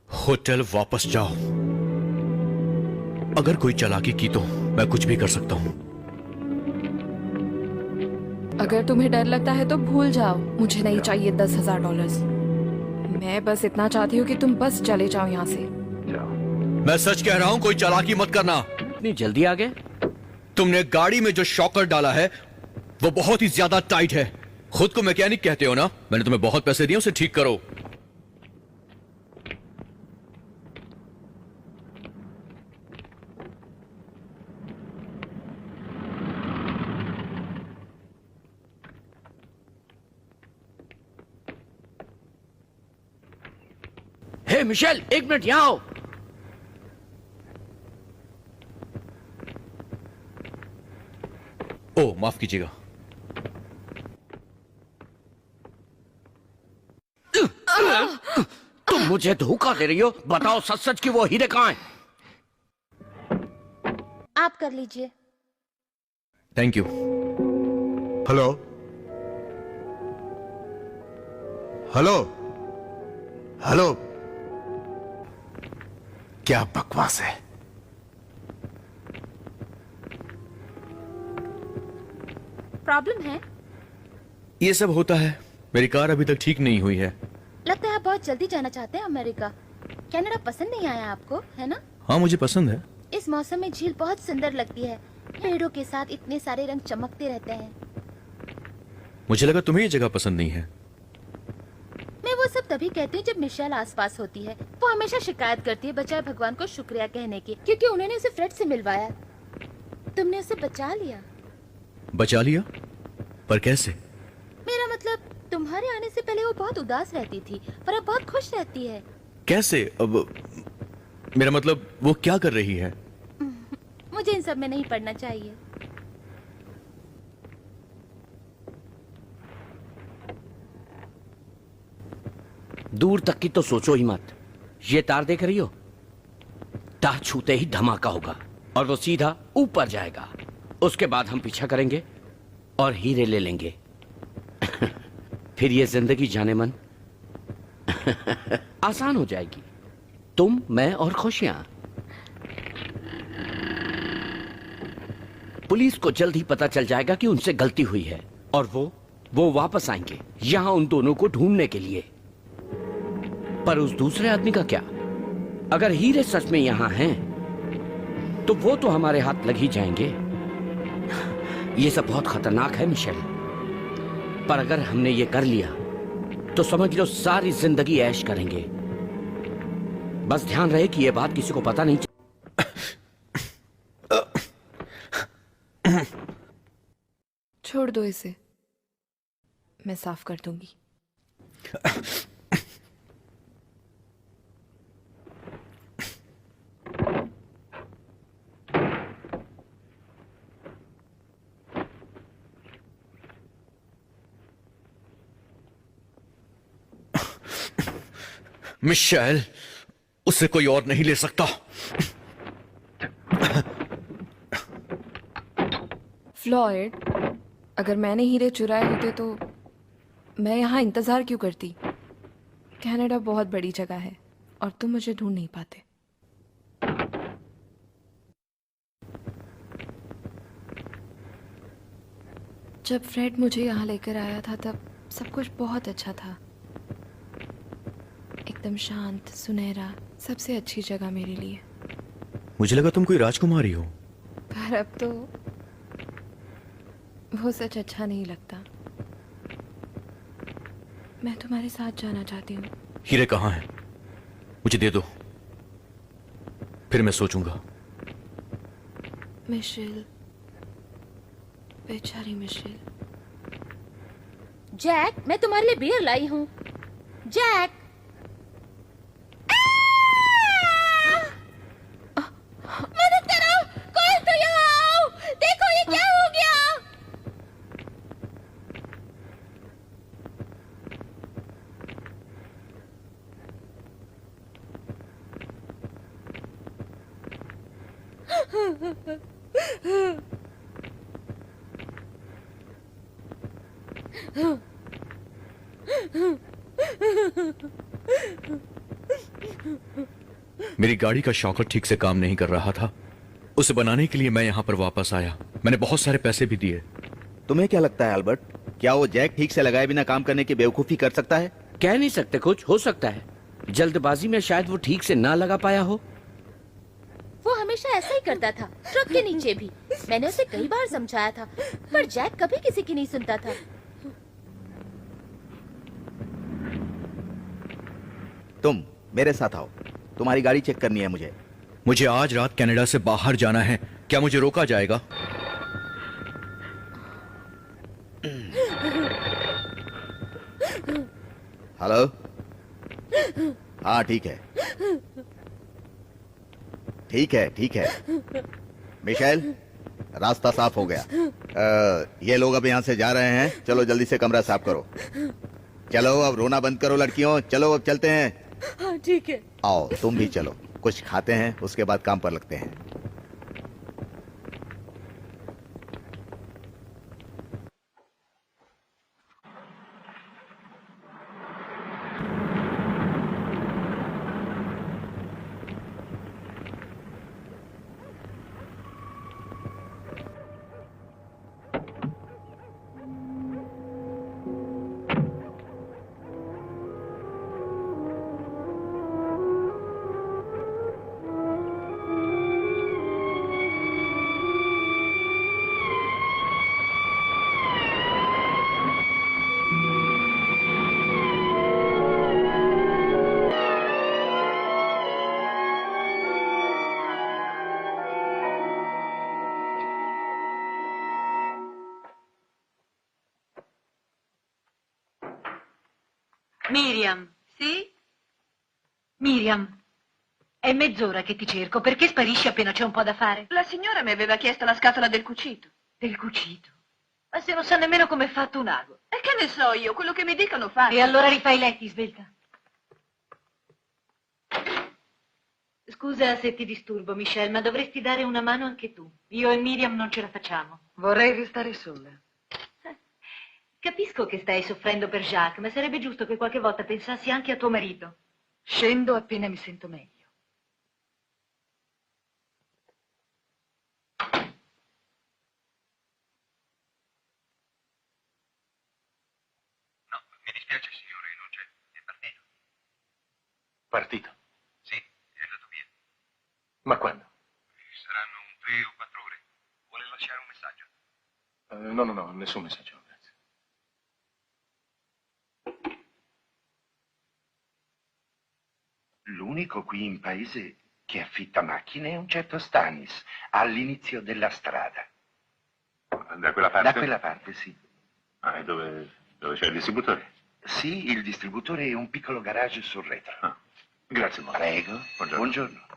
Speaker 4: होटल वापस जाओ। अगर कोई चालाकी की तो मैं कुछ भी कर सकता हूं।
Speaker 8: अगर तुम्हें डर लगता है तो भूल जाओ। मुझे नहीं चाहिए $10,000। मैं बस इतना चाहती हूँ कि तुम बस चले जाओ यहाँ से।
Speaker 4: मैं सच कह रहा हूं, कोई चालाकी मत करना।
Speaker 1: इतनी जल्दी आ गए?
Speaker 4: तुमने गाड़ी में जो शॉकर डाला है वो बहुत ही ज्यादा टाइट है। खुद को मैकेनिक कहते हो ना? मैंने तुम्हें बहुत पैसे दिए, उसे ठीक करो।
Speaker 1: हे मिशेल, 1 मिनट यहां आओ।
Speaker 4: ओ, माफ कीजिएगा।
Speaker 1: तुम मुझे धोखा दे रही हो। बताओ सच सच कि वो हीरे कहां हैं?
Speaker 7: आप कर लीजिए।
Speaker 4: Thank you.
Speaker 5: Hello, hello, hello. क्या बकवास है?
Speaker 7: प्रॉब्लम है?
Speaker 4: ये सब होता है। मेरी कार अभी तक ठीक नहीं हुई है।
Speaker 7: लगता है आप बहुत जल्दी जाना चाहते हैं अमेरिका। कनाडा पसंद नहीं आया आपको, है ना?
Speaker 4: हाँ, मुझे पसंद है।
Speaker 7: इस मौसम में झील बहुत सुंदर लगती है। पेड़ों के साथ इतने सारे रंग चमकते रहते हैं।
Speaker 4: मुझे लगा तुम्हें ये जगह पसंद नहीं है।
Speaker 7: मैं वो सब तभी कहती हूँ जब मिशेल आसपास होती है। वो हमेशा शिकायत करती है बजाय भगवान को शुक्रिया कहने की, क्योंकि उन्होंने उसे फ्रेड से मिलवाया। तुमने उसे बचा लिया।
Speaker 4: बचा लिया? पर कैसे?
Speaker 7: मेरा मतलब तुम्हारे आने से पहले वो बहुत उदास रहती थी, पर अब बहुत खुश रहती है।
Speaker 4: कैसे? अब मेरा मतलब वो क्या कर रही है?
Speaker 7: मुझे इन सब में नहीं पड़ना चाहिए।
Speaker 1: दूर तक की तो सोचो ही मत। ये तार देख रही हो? तार छूते ही धमाका होगा और वो सीधा ऊपर जाएगा। उसके बाद हम पीछा करेंगे और हीरे ले लेंगे। फिर ये जिंदगी जाने मन आसान हो जाएगी। तुम, मैं और खुशियां। पुलिस को जल्द ही पता चल जाएगा कि उनसे गलती हुई है और वो वापस आएंगे यहां उन दोनों को ढूंढने के लिए। पर उस दूसरे आदमी का क्या? अगर हीरे सच में यहां हैं, तो वो तो हमारे हाथ लग ही जाएंगे। ये सब बहुत खतरनाक है मिशेल। पर अगर हमने ये कर लिया तो समझ लो सारी जिंदगी ऐश करेंगे। बस ध्यान रहे कि ये बात किसी को पता नहीं
Speaker 8: छोड़ दो इसे, मैं साफ कर दूंगी।
Speaker 4: मिशेल, उसे कोई और नहीं ले सकता।
Speaker 8: फ्लॉयड, अगर मैंने हीरे चुराए होते तो मैं यहाँ इंतजार क्यों करती? कनाडा बहुत बड़ी जगह है और तुम मुझे ढूंढ नहीं पाते। जब फ्रेड मुझे यहाँ लेकर आया था तब सब कुछ बहुत अच्छा था। एक एकदम शांत सुनहरा, सबसे अच्छी जगह मेरे लिए।
Speaker 4: मुझे लगा तुम कोई राजकुमारी हो।
Speaker 8: पर अब तो वो सच अच्छा नहीं लगता। मैं तुम्हारे साथ जाना चाहती हूँ।
Speaker 4: हीरे कहाँ है? मुझे दे दो, फिर मैं सोचूंगा।
Speaker 8: मिशेल, बेचारी मिशेल।
Speaker 7: जैक, मैं तुम्हारे लिए बियर लाई हूँ। जैक, मदद करो, कोई तो यहाँ आओ। देखो ये क्या हो गया।
Speaker 4: मेरी गाड़ी का शॉकर ठीक से काम नहीं कर रहा था। उसे बनाने के लिए मैं यहाँ पर वापस आया। मैंने बहुत सारे पैसे भी दिए।
Speaker 6: तुम्हें क्या लगता है अल्बर्ट, क्या वो जैक ठीक से लगाए बिना काम करने की बेवकूफी कर सकता है?
Speaker 1: कह नहीं सकते, कुछ हो सकता है। जल्दबाजी में शायद वो ठीक से ना लगा पाया हो।
Speaker 7: वो हमेशा ऐसा ही करता था, ट्रक के नीचे भी। मैंने उसे कई बार समझाया था, पर जैक कभी किसी की नहीं सुनता था।
Speaker 6: तुम मेरे साथ आओ, तुम्हारी गाड़ी चेक करनी है मुझे।
Speaker 4: मुझे आज रात कनाडा से बाहर जाना है, क्या मुझे रोका जाएगा?
Speaker 6: हेलो? हाँ ठीक है, ठीक है, ठीक है। मिशेल, रास्ता साफ हो गया। ये लोग अब यहाँ से जा रहे हैं। चलो जल्दी से कमरा साफ करो। चलो अब रोना बंद करो लड़कियों, चलो अब चलते हैं।
Speaker 7: हाँ ठीक है।
Speaker 6: आओ तुम भी चलो, कुछ खाते हैं उसके बाद काम पर लगते हैं।
Speaker 10: Miriam, sì? Miriam, è mezz'ora che ti cerco, perché sparisci appena c'è un po' da fare? La signora mi aveva chiesto la scatola del cucito. Del cucito? Ma se non sa nemmeno come è fatto un ago. E che ne so io, quello che mi dicono fare. E allora rifai i letti, svelta. Scusa se ti disturbo, Michelle, ma dovresti dare una mano anche tu. Io e Miriam non ce la facciamo. Vorrei restare sola. Capisco che stai soffrendo per Jacques, ma sarebbe giusto che qualche volta pensassi anche a tuo marito. Scendo appena mi sento meglio.
Speaker 3: No, mi dispiace signore, non c'è. È partito. Partito? Sì, è andato via. Ma quando? Saranno un 3 o 4 ore. Vuole lasciare un messaggio? No, nessun messaggio.
Speaker 11: L'unico qui in paese che affitta macchine è un certo Stanis, all'inizio della strada.
Speaker 3: Da quella parte?
Speaker 11: Da quella parte, sì.
Speaker 3: Ah, e dove c'è il distributore?
Speaker 11: Sì, il distributore è un piccolo garage sul retro.
Speaker 3: Ah, grazie molto.
Speaker 11: Prego.
Speaker 3: Buongiorno.
Speaker 11: Buongiorno.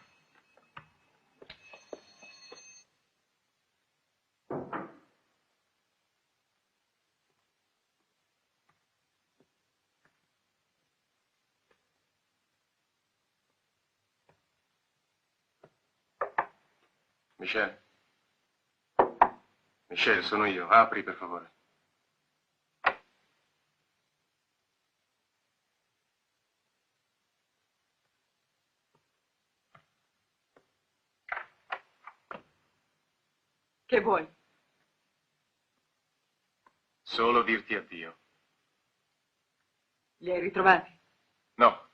Speaker 3: Michelle? Michelle, sono io. Apri, per favore.
Speaker 10: Che vuoi?
Speaker 3: Solo dirti addio.
Speaker 10: Li hai ritrovati?
Speaker 3: No,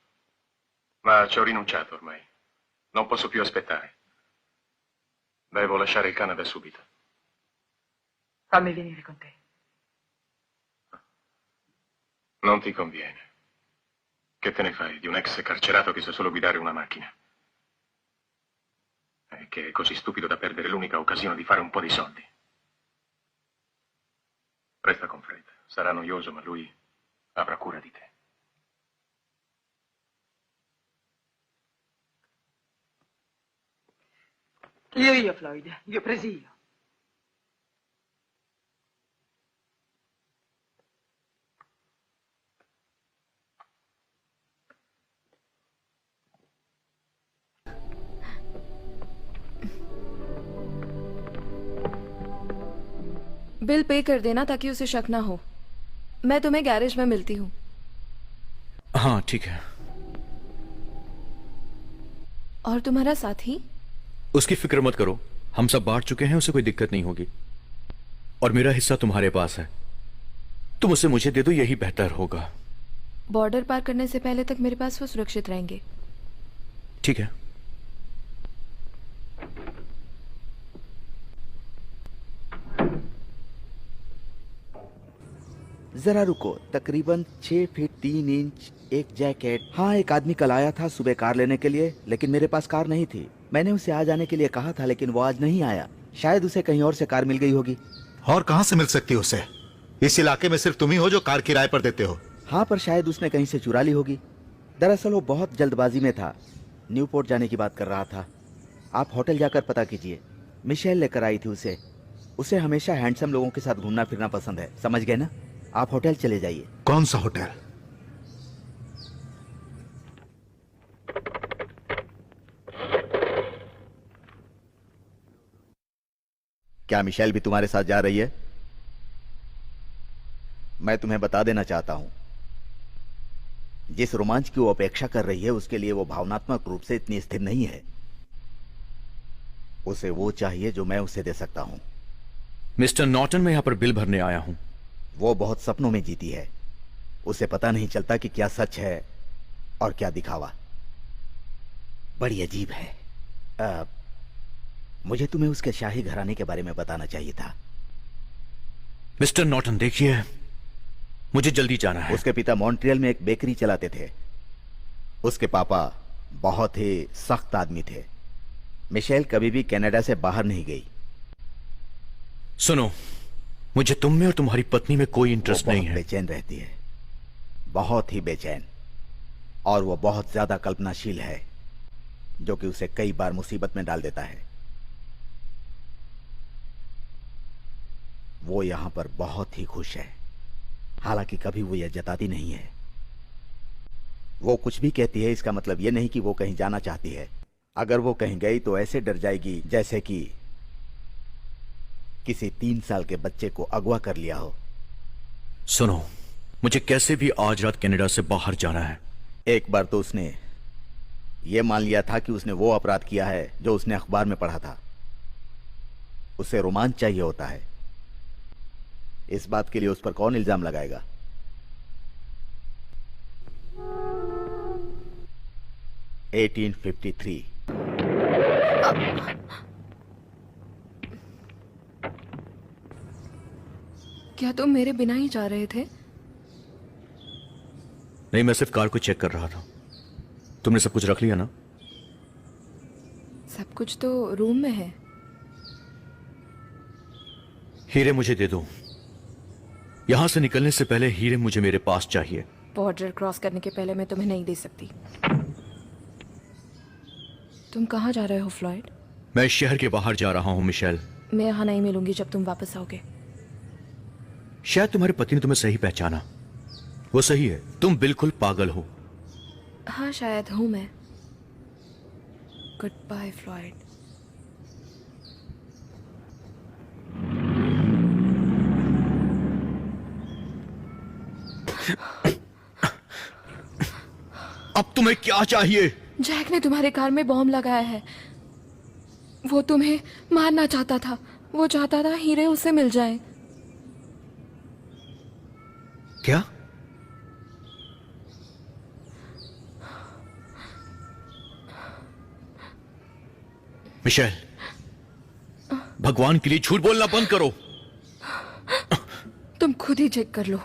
Speaker 3: Ma ci ho rinunciato ormai. Non posso più aspettare. Devo lasciare il Canada subito.
Speaker 10: Fammi venire con te.
Speaker 3: Non ti conviene. Che te ne fai di un ex carcerato che sa solo guidare una macchina? E che è così stupido da perdere l'unica occasione di fare un po' di soldi. Resta con Fred. Sarà noioso, ma lui avrà cura di te.
Speaker 10: Io, Floyd. Vi ho presi io.
Speaker 8: Bill pay कर देना ताकि उसे शक ना हो। मैं तुम्हें garage में मिलती हूँ।
Speaker 4: हाँ ठीक है।
Speaker 8: और तुम्हारा साथी?
Speaker 4: उसकी फिक्र मत करो, हम सब बांट चुके हैं, उसे कोई दिक्कत नहीं होगी। और मेरा हिस्सा तुम्हारे पास है, तुम उसे मुझे दे दो, यही बेहतर होगा।
Speaker 8: बॉर्डर पार करने से पहले तक मेरे पास वो सुरक्षित रहेंगे।
Speaker 4: ठीक है।
Speaker 6: जरा रुको, तकरीबन 6 फीट 3 इंच एक जैकेट। हाँ, एक आदमी कल आया था सुबह कार लेने के लिए, लेकिन मेरे पास कार नहीं थी। मैंने उसे आज आने के लिए कहा था, लेकिन वो आज नहीं आया। शायद उसे कहीं और से कार मिल गई होगी।
Speaker 5: और कहाँ से मिल सकती है उसे? इस इलाके में सिर्फ तुम ही हो जो कार किराए पर देते हो।
Speaker 6: हाँ, पर शायद उसने कहीं से चुरा ली होगी। दरअसल वो बहुत जल्दबाजी में था, न्यूपोर्ट जाने की बात कर रहा था। आप होटल जाकर पता कीजिए। मिशेल लेकर आई थी उसे। उसे हमेशा हैंडसम लोगों के साथ घूमना फिरना पसंद है, समझ गए ना? आप होटल चले जाइए।
Speaker 5: कौन सा होटल?
Speaker 6: क्या मिशेल भी तुम्हारे साथ जा रही है? मैं तुम्हें बता देना चाहता हूं, जिस रोमांच की वो अपेक्षा कर रही है उसके लिए वो भावनात्मक रूप से इतनी स्थिर नहीं है। उसे वो चाहिए जो मैं उसे दे सकता हूं।
Speaker 4: मिस्टर नॉर्टन, मैं यहां पर बिल भरने आया हूं।
Speaker 6: वो बहुत सपनों में जीती है। उसे पता नहीं चलता कि क्या सच है और क्या दिखावा। बड़ी अजीब है। मुझे तुम्हें उसके शाही घराने के बारे में बताना चाहिए था।
Speaker 4: मिस्टर नॉर्टन देखिए, मुझे जल्दी जाना है।
Speaker 6: उसके पिता मॉन्ट्रियल में एक बेकरी चलाते थे। उसके पापा बहुत ही सख्त आदमी थे। मिशेल कभी भी कनाडा से बाहर नहीं गई।
Speaker 4: सुनो, मुझे तुम में और तुम्हारी पत्नी में कोई इंटरेस्ट नहीं है।
Speaker 6: बेचैन रहती है, बहुत ही बेचैन, और वो बहुत ज्यादा कल्पनाशील है, जो कि उसे कई बार मुसीबत में डाल देता है। वो यहां पर बहुत ही खुश है, हालांकि कभी वो यह जताती नहीं है। वो कुछ भी कहती है, इसका मतलब यह नहीं कि वो कहीं जाना चाहती है। अगर वो कहीं गई तो ऐसे डर जाएगी जैसे कि किसी 3 साल के बच्चे को अगवा कर लिया हो।
Speaker 4: सुनो, मुझे कैसे भी आज रात कनाडा से बाहर जाना है।
Speaker 6: एक बार तो उसने यह मान लिया था कि उसने वो अपराध किया है जो उसने अखबार में पढ़ा था। उसे रोमांच चाहिए होता है। इस बात के लिए उस पर कौन इल्जाम लगाएगा? (1853)
Speaker 8: क्या तुम मेरे बिना ही जा रहे थे?
Speaker 4: नहीं, मैं सिर्फ कार को चेक कर रहा था। तुमने सब कुछ रख लिया ना?
Speaker 8: सब कुछ तो रूम में है।
Speaker 4: हीरे मुझे दे दो। यहां से निकलने से पहले हीरे मुझे मेरे पास चाहिए।
Speaker 8: बॉर्डर क्रॉस करने के पहले मैं तुम्हें नहीं दे सकती। तुम कहाँ जा रहे हो फ्लॉयड?
Speaker 4: मैं इस शहर के बाहर जा रहा हूं मिशेल।
Speaker 8: मैं यहाँ नहीं मिलूंगी जब तुम वापस आओगे।
Speaker 4: शायद तुम्हारी पत्नी ने तुम्हें सही पहचाना। वो सही है, तुम बिल्कुल पागल हो।
Speaker 8: हाँ, शायद हूं मैं। Goodbye Floyd.
Speaker 4: अब तुम्हें क्या चाहिए?
Speaker 8: जैक ने तुम्हारे कार में बॉम्ब लगाया है। वो तुम्हें मारना चाहता था। वो चाहता था हीरे उसे मिल जाए।
Speaker 4: क्या? मिशेल, भगवान के लिए झूठ बोलना बंद करो।
Speaker 8: तुम खुद ही चेक कर लो।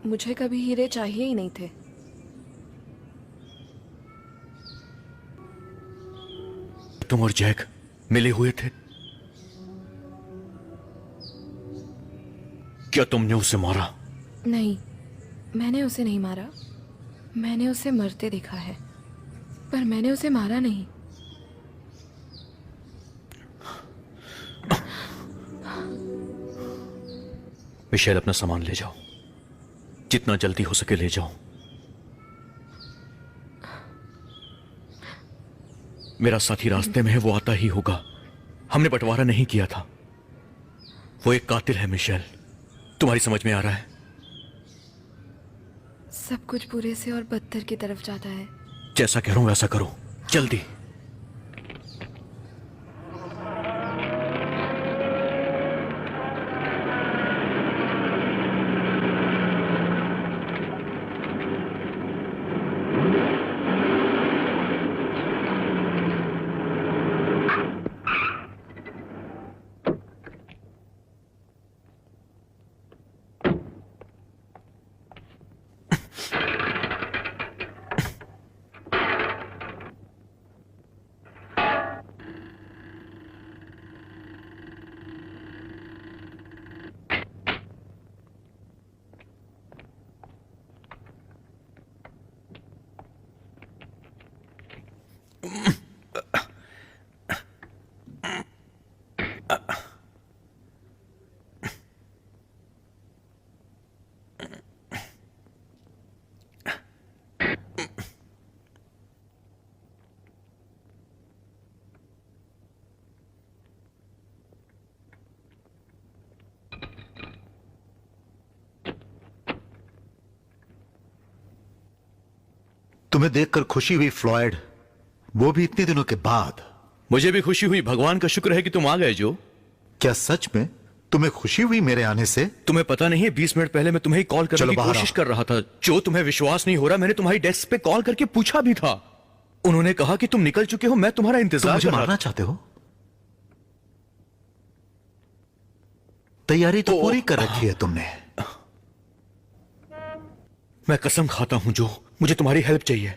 Speaker 8: मुझे कभी हीरे चाहिए ही नहीं थे।
Speaker 4: तुम और जैक मिले हुए थे। क्या तुमने उसे मारा?
Speaker 8: नहीं, मैंने उसे नहीं मारा। मैंने उसे मरते देखा है, पर मैंने उसे मारा नहीं।
Speaker 4: मिशेल, अपना सामान ले जाओ, जितना जल्दी हो सके ले जाओ। मेरा साथी रास्ते में है, वो आता ही होगा। हमने बंटवारा नहीं किया था। वो एक कातिल है मिशेल, तुम्हारी समझ में आ रहा है?
Speaker 8: सब कुछ बुरे से और बदतर की तरफ जाता है।
Speaker 4: जैसा कह रहा हूं वैसा करो, जल्दी।
Speaker 5: तुम्हें देखकर खुशी हुई फ्लॉयड, वो भी इतने दिनों के बाद।
Speaker 4: मुझे भी खुशी हुई। भगवान का शुक्र है कि तुम आ गए। जो
Speaker 5: क्या सच में तुम्हें खुशी हुई मेरे आने से?
Speaker 4: तुम्हें पता नहीं है, 20 मिनट पहले मैं तुम्हें कॉल करने की कोशिश कर रहा था। जो तुम्हें विश्वास नहीं हो रहा, मैंने तुम्हारी डेस्क पे कॉल करके पूछा भी था। उन्होंने कहा कि तुम निकल चुके हो। मैं तुम्हारा इंतजार
Speaker 5: मुझे
Speaker 4: कर रहा
Speaker 5: मारना चाहते हो? तैयारी तो पूरी कर रखी है तुमने।
Speaker 4: मैं कसम खाता हूं जो, मुझे तुम्हारी हेल्प चाहिए।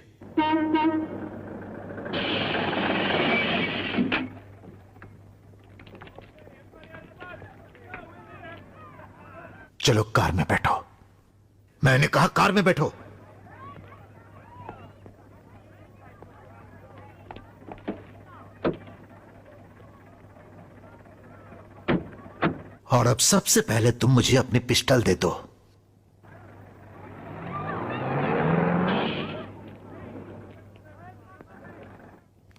Speaker 5: चलो कार में बैठो। मैंने कहा कार में बैठो। और अब सबसे पहले तुम मुझे अपनी पिस्टल दे दो।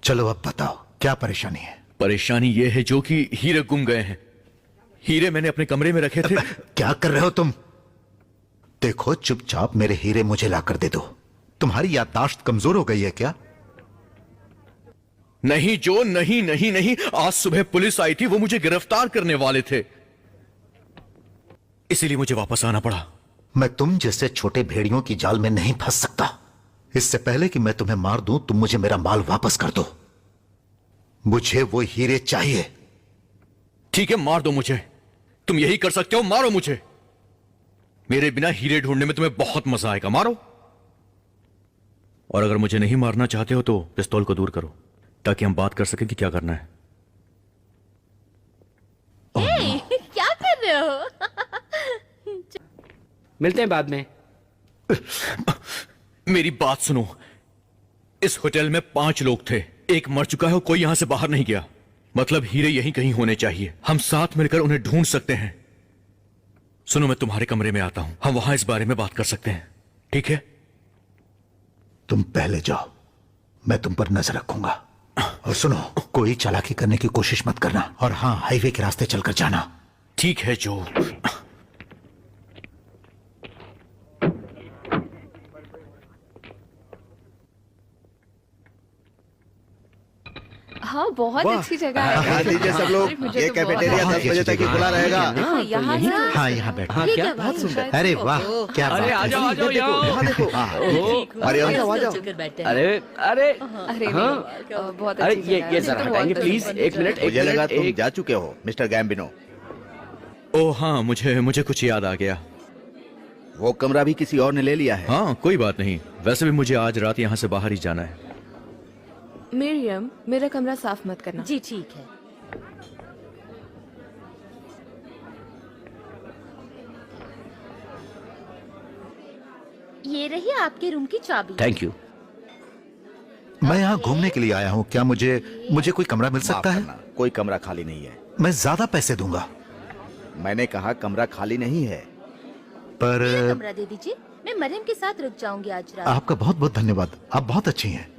Speaker 5: चलो अब बताओ क्या परेशानी है?
Speaker 4: परेशानी यह है जो कि हीरे गुम गए हैं। हीरे मैंने अपने कमरे में रखे थे।
Speaker 5: क्या कर रहे हो तुम? देखो, चुपचाप मेरे हीरे मुझे लाकर दे दो। तुम्हारी याददाश्त कमजोर हो गई है क्या?
Speaker 4: नहीं जो, नहीं नहीं नहीं। आज सुबह पुलिस आई थी, वो मुझे गिरफ्तार करने वाले थे, इसीलिए मुझे वापस आना पड़ा।
Speaker 5: मैं तुम जैसे छोटे भेड़ियों की जाल में नहीं फंस सकता। इससे पहले कि मैं तुम्हें मार दूं, तुम मुझे मेरा माल वापस कर दो। मुझे वो हीरे चाहिए।
Speaker 4: ठीक है, मार दो मुझे। तुम यही कर सकते हो, मारो मुझे। मेरे बिना हीरे ढूंढने में तुम्हें बहुत मजा आएगा। मारो। और अगर मुझे नहीं मारना चाहते हो तो पिस्तौल को दूर करो, ताकि हम बात कर सकें कि क्या करना है।
Speaker 7: क्या कर रहे हो?
Speaker 1: मिलते हैं बाद में।
Speaker 4: मेरी बात सुनो। इस होटल में 5 लोग थे, एक मर चुका है और कोई यहां से बाहर नहीं गया। मतलब हीरे यहीं कहीं होने चाहिए। हम साथ मिलकर उन्हें ढूंढ सकते हैं। सुनो, मैं तुम्हारे कमरे में आता हूं, हम वहां इस बारे में बात कर सकते हैं, ठीक है?
Speaker 5: तुम पहले जाओ, मैं तुम पर नजर रखूंगा। और सुनो, कोई चालाकी करने की कोशिश मत करना। और हां, हाईवे के रास्ते चलकर जाना।
Speaker 4: ठीक है जो।
Speaker 8: हाँ बहुत
Speaker 4: वाह।
Speaker 8: अच्छी जगह है।
Speaker 6: ध्यान दीजिए सब लोग,
Speaker 8: मुझे
Speaker 6: ये
Speaker 8: तो बहुत
Speaker 6: कैफेटेरिया
Speaker 8: अच्छा
Speaker 6: 10 बजे तक ही खुला रहेगा।
Speaker 8: हाँ, यहाँ से
Speaker 5: हाँ यहाँ बैठो।
Speaker 1: हाँ
Speaker 7: ठीक
Speaker 1: क्या
Speaker 7: है
Speaker 1: बात
Speaker 7: भाई।
Speaker 1: सुन
Speaker 5: अरे वाह क्या
Speaker 1: अरे
Speaker 5: बात
Speaker 1: आ
Speaker 5: है।
Speaker 1: जाओ आ जाओ
Speaker 6: यहाँ देखो। अरे आ जाओ, आ जाओ।
Speaker 1: अरे अरे
Speaker 8: अरे
Speaker 1: हाँ
Speaker 8: नहीं, बहुत
Speaker 1: अरे
Speaker 8: अच्छी जगह है।
Speaker 1: ये
Speaker 8: मुझे
Speaker 1: जरा
Speaker 8: तो
Speaker 1: हटाएंगे
Speaker 8: बहुत
Speaker 1: प्लीज
Speaker 8: पसंद
Speaker 1: एक मिनट एक
Speaker 6: मुझे लगा
Speaker 1: मिनट
Speaker 6: तुम
Speaker 1: एक
Speaker 6: जा चुके हो मिस्टर गैम्बिनो।
Speaker 4: ओह हाँ, मुझे कुछ याद आ गया।
Speaker 6: वो कमरा भी किसी और ने ले लिया है।
Speaker 4: हाँ कोई बात नहीं, वैसे भी मुझे आज रात यहाँ से बाहर ही जाना है।
Speaker 8: मिरियम, मेरा कमरा साफ मत करना।
Speaker 7: जी ठीक है। ये रही आपके रूम की चाबी।
Speaker 1: Thank you.
Speaker 5: मैं यहाँ घूमने के लिए आया हूँ, क्या मुझे कोई कमरा मिल सकता
Speaker 6: माफ
Speaker 5: है?
Speaker 6: करना, कोई कमरा खाली नहीं है।
Speaker 5: मैं ज्यादा पैसे दूंगा।
Speaker 6: मैंने कहा कमरा खाली नहीं है।
Speaker 5: पर
Speaker 7: मेरा कमरा दे दीजिए, मैं मरियम के साथ रुक जाऊंगी आज रात।
Speaker 5: आपका बहुत बहुत धन्यवाद, आप बहुत अच्छी हैं।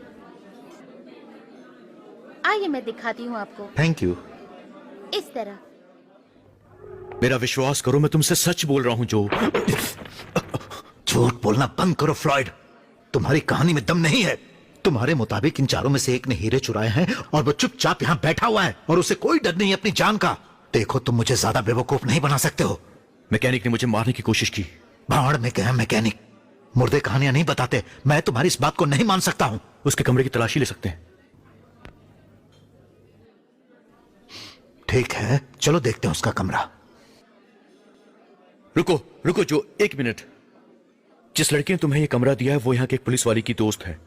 Speaker 7: आइए मैं दिखाती हूँ आपको।
Speaker 5: Thank you.
Speaker 7: इस तरह।
Speaker 4: मेरा विश्वास करो, मैं तुमसे सच बोल रहा हूँ जो।
Speaker 5: झूठ बोलना बंद करो फ्लॉयड, तुम्हारी कहानी में दम नहीं है। तुम्हारे मुताबिक इन चारों में से एक ने हीरे चुराए हैं और वो चुपचाप यहाँ बैठा हुआ है और उसे कोई डर नहीं है अपनी जान का। देखो तुम मुझे ज्यादा बेवकूफ नहीं बना सकते हो।
Speaker 4: मैकेनिक ने मुझे मारने की कोशिश की।
Speaker 5: भाड़ में गया मैकेनिक, मुर्दे कहानियां नहीं बताते। मैं तुम्हारी इस बात को नहीं मान सकता हूँ।
Speaker 4: उसके कमरे की तलाशी ले सकते हैं।
Speaker 5: ठीक है चलो देखते हैं उसका कमरा।
Speaker 4: रुको रुको जो, एक मिनट। जिस लड़की ने तुम्हें यह कमरा दिया है वो यहाँ के एक पुलिस वाली की दोस्त है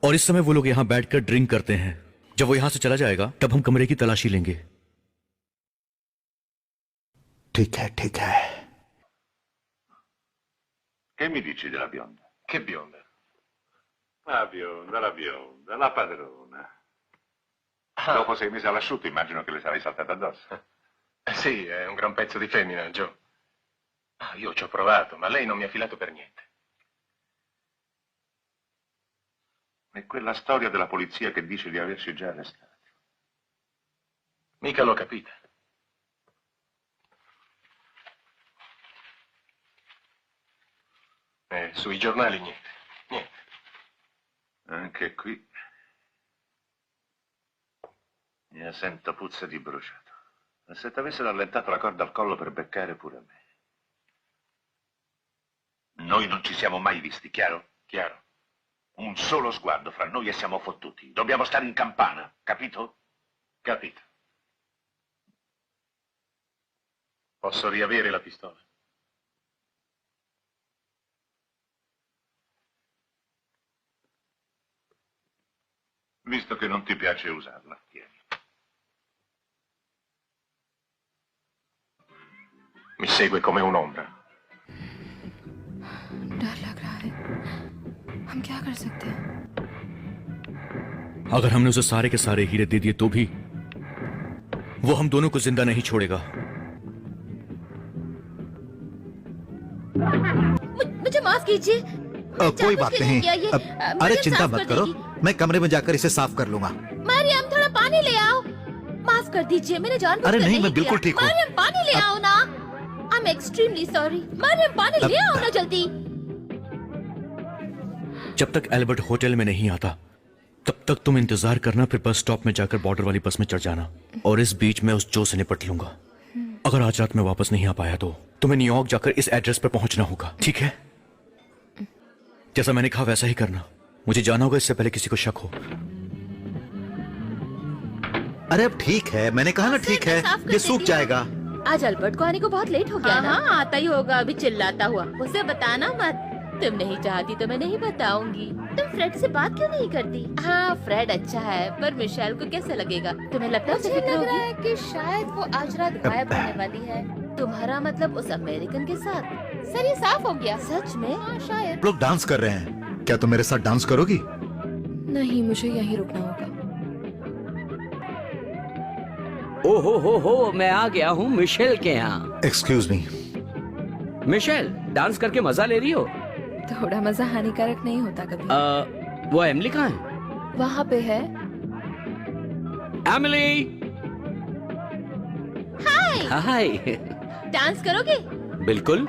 Speaker 4: और इस समय वो लोग यहाँ बैठकर ड्रिंक करते हैं। जब वो यहां से चला जाएगा तब हम कमरे की तलाशी लेंगे।
Speaker 5: ठीक है ठीक है।
Speaker 11: Che mi dici della bionda?
Speaker 3: Che bionda?
Speaker 11: La bionda, la padrona. Dopo 6 mesi all'asciutto immagino che le sarai saltata addosso.
Speaker 3: Sì, è un gran pezzo di femmina, Joe. Io ci ho provato, ma lei non mi ha filato per niente.
Speaker 11: E quella storia della polizia che dice di averci già arrestati.
Speaker 3: Mica l'ho capita. Sui giornali niente, niente.
Speaker 11: Anche qui io sento puzza di bruciato. E se ti avessero allentato la corda al collo per beccare pure me. Noi non ci siamo mai visti, chiaro?
Speaker 3: Chiaro.
Speaker 11: Un solo sguardo fra noi e siamo fottuti. Dobbiamo stare in campana, capito?
Speaker 3: Capito. Posso riavere la pistola?
Speaker 11: Visto che non ti piace usarla, tieni.
Speaker 3: Mi segue come un'ombra.
Speaker 8: डर लग रहा है, हम क्या कर सकते हैं?
Speaker 4: अगर हमने उसे सारे के सारे हीरे दे दिए तो भी वो हम दोनों को जिंदा नहीं छोड़ेगा।
Speaker 7: मुझे माफ कीजिए।
Speaker 5: कोई बात नहीं। अरे चिंता मत करो, मैं कमरे में जाकर इसे साफ कर लूंगा।
Speaker 7: मरियम थोड़ा पानी ले आओ। माफ कर दीजिए, मैंने जानबूझकर
Speaker 5: अरे नहीं, मैं
Speaker 7: किया।
Speaker 5: बिल्कुल ठीक हूँ।
Speaker 7: मरियम पानी ले आओ ना। I am extremely sorry. Mariam पानी ले आओ ना जल्दी।
Speaker 4: जब तक एल्बर्ट होटल में नहीं आता तब तक तुम इंतजार करना, फिर बस स्टॉप में जाकर बॉर्डर वाली बस में चढ़ जाना और इस बीच में उस जो से निपट लूंगा। अगर आज रात में वापस नहीं आ पाया तो तुम्हें न्यूयॉर्क जाकर इस एड्रेस पर पहुंचना होगा, ठीक है? जैसा मैंने कहा वैसा ही करना। मुझे जाना होगा इससे पहले किसी को शक हो।
Speaker 5: अरे अब ठीक है, मैंने कहा ना ठीक है, ये सूख जाएगा।
Speaker 7: आज अल्बर्ट को आने को बहुत लेट हो गया ना। हाँ आता ही होगा अभी चिल्लाता हुआ। उसे बताना मत। तुम नहीं चाहती तो मैं नहीं बताऊंगी। तुम फ्रेड से बात क्यों नहीं करती? हाँ फ्रेड अच्छा है पर मिशेल को कैसे लगेगा? तुम्हें लगता है उसे फिक्र होगी कि शायद वो आज रात गायब होने वाली है। तुम्हारा मतलब उस अमेरिकन के साथ? सर ये साफ हो गया। सच में? हाँ शायद।
Speaker 5: लोग डांस कर रहे हैं, क्या तुम मेरे साथ डांस करोगी?
Speaker 8: नहीं, मुझे यहीं रुकना होगा।
Speaker 1: ओ हो मैं आ गया हूँ मिशेल के यहाँ।
Speaker 5: Excuse me.
Speaker 1: मिशेल डांस करके मजा ले रही हो?
Speaker 8: थोड़ा मजा हानिकारक नहीं होता कभी।
Speaker 1: वो एमिली कहाँ है?
Speaker 8: वहाँ पे है।
Speaker 1: एमिली।
Speaker 7: हाय।
Speaker 1: हाय।
Speaker 7: डांस करोगे?
Speaker 1: बिल्कुल।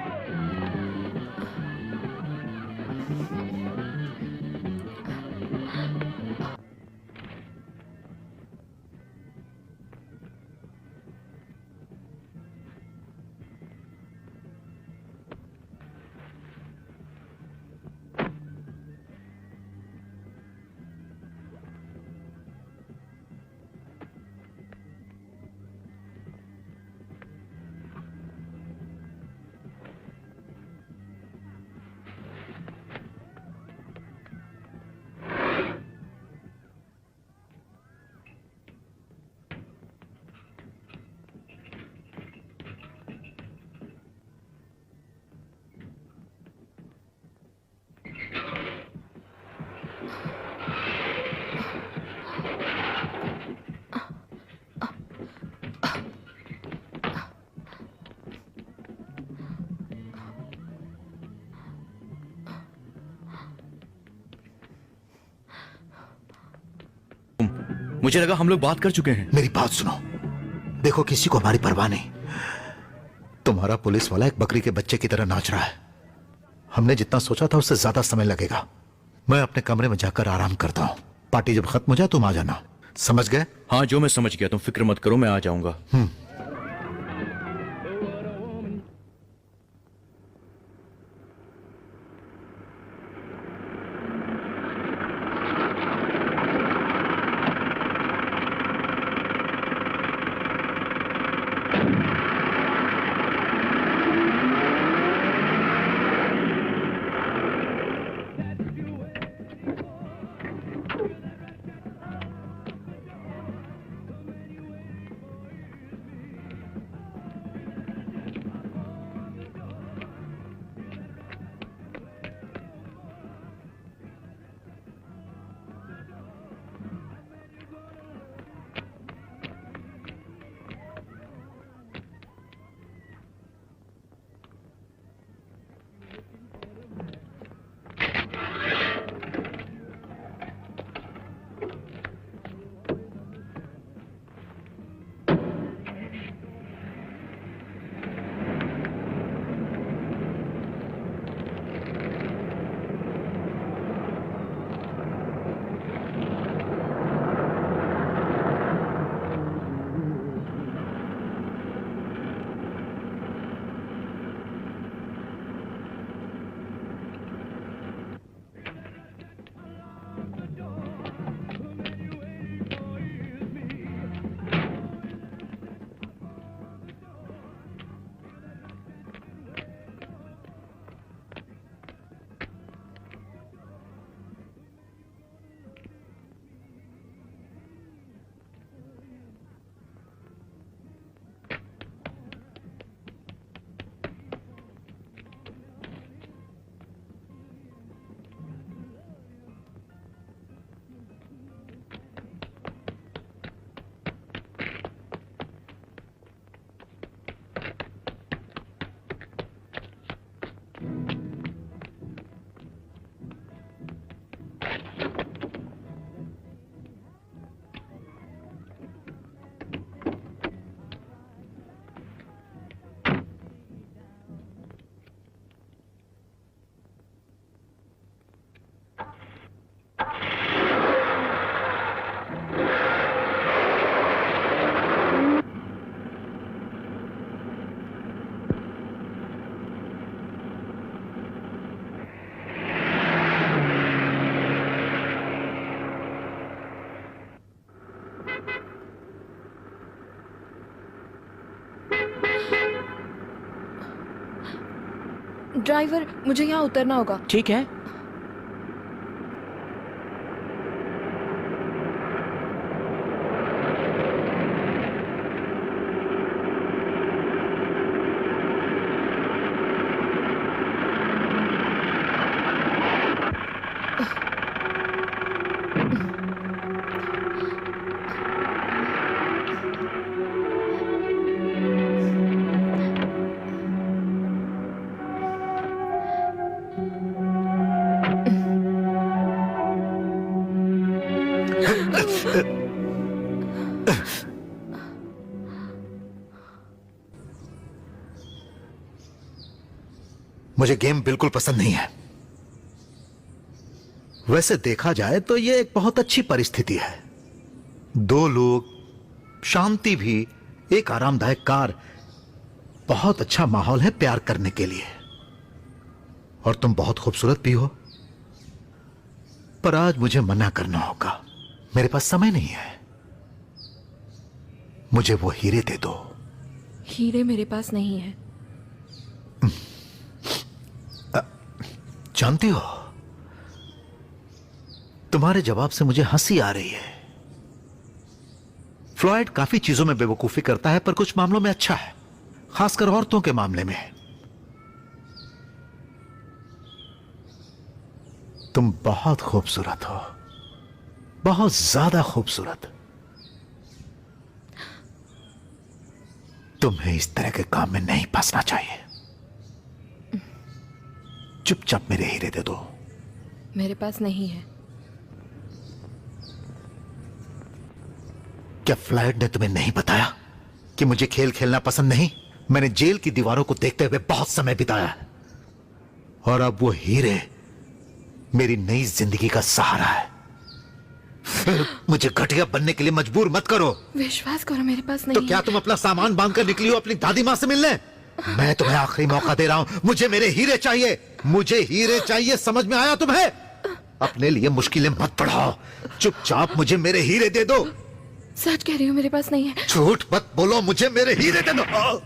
Speaker 4: मुझे लगा हम लोग बात कर चुके हैं।
Speaker 5: मेरी बात सुनो, देखो किसी को हमारी परवाह नहीं। तुम्हारा पुलिस वाला एक बकरी के बच्चे की तरह नाच रहा है। हमने जितना सोचा था उससे ज्यादा समय लगेगा। मैं अपने कमरे में जाकर आराम करता हूं। पार्टी जब खत्म हो जाए तुम आ जाना, समझ गए?
Speaker 4: हाँ, जो मैं समझ गया, तुम फिक्र मत करो, मैं आ जाऊंगा।
Speaker 8: ड्राइवर, मुझे यहाँ उतरना होगा।
Speaker 1: ठीक है।
Speaker 5: मुझे गेम बिल्कुल पसंद नहीं है। वैसे देखा जाए तो यह एक बहुत अच्छी परिस्थिति है। दो लोग, शांति भी, एक आरामदायक कार, बहुत अच्छा माहौल है प्यार करने के लिए। और तुम बहुत खूबसूरत भी हो। पर आज मुझे मना करना होगा, मेरे पास समय नहीं है। मुझे वो हीरे दे दो।
Speaker 8: हीरे मेरे पास नहीं है।
Speaker 5: जानती हो, तुम्हारे जवाब से मुझे हंसी आ रही है। फ्लॉयड काफी चीजों में बेवकूफी करता है, पर कुछ मामलों में अच्छा है, खासकर औरतों के मामले में। तुम बहुत खूबसूरत हो, बहुत ज्यादा खूबसूरत। तुम्हें इस तरह के काम में नहीं फंसना चाहिए। चुपचाप मेरे हीरे दे दो।
Speaker 8: मेरे पास नहीं है।
Speaker 5: क्या फ्लाइट ने तुम्हें नहीं बताया कि मुझे खेल खेलना पसंद नहीं? मैंने जेल की दीवारों को देखते हुए बहुत समय बिताया है, और अब वो हीरे मेरी नई जिंदगी का सहारा है। मुझे घटिया बनने के लिए मजबूर मत करो।
Speaker 8: विश्वास करो, मेरे पास नहीं
Speaker 5: तो क्या तुम अपना सामान बांधकर निकली हो अपनी दादी माँ से मिलने? मैं तुम्हें आखिरी मौका दे रहा हूं। मुझे मेरे हीरे चाहिए, मुझे हीरे चाहिए। समझ में आया तुम्हें? अपने लिए मुश्किलें मत बढ़ाओ, चुपचाप मुझे मेरे हीरे दे दो।
Speaker 8: सच कह रही हूँ, मेरे पास नहीं है।
Speaker 5: झूठ मत बोलो, मुझे मेरे हीरे दे दो।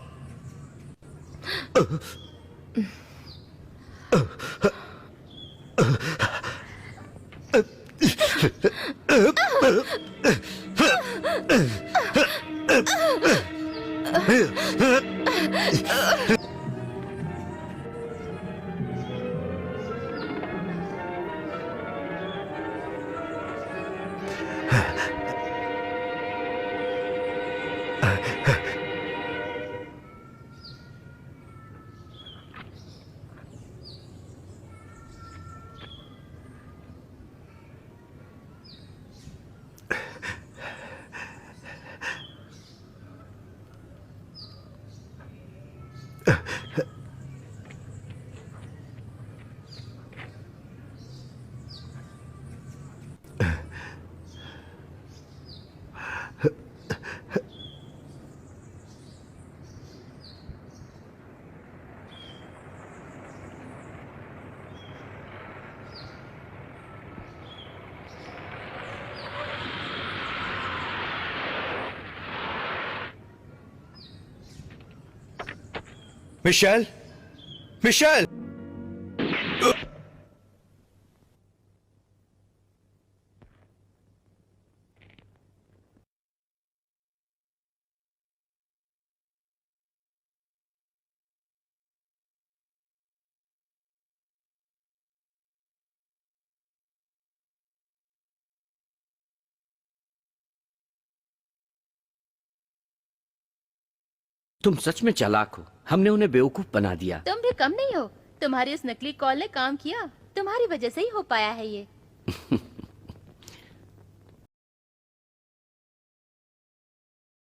Speaker 4: Michelle, Michelle!
Speaker 1: तुम सच में चालाक हो। हमने उन्हें बेवकूफ बना दिया।
Speaker 7: तुम भी कम नहीं हो। तुम्हारी उस नकली कॉल ने काम किया। तुम्हारी वजह से ही हो पाया है ये।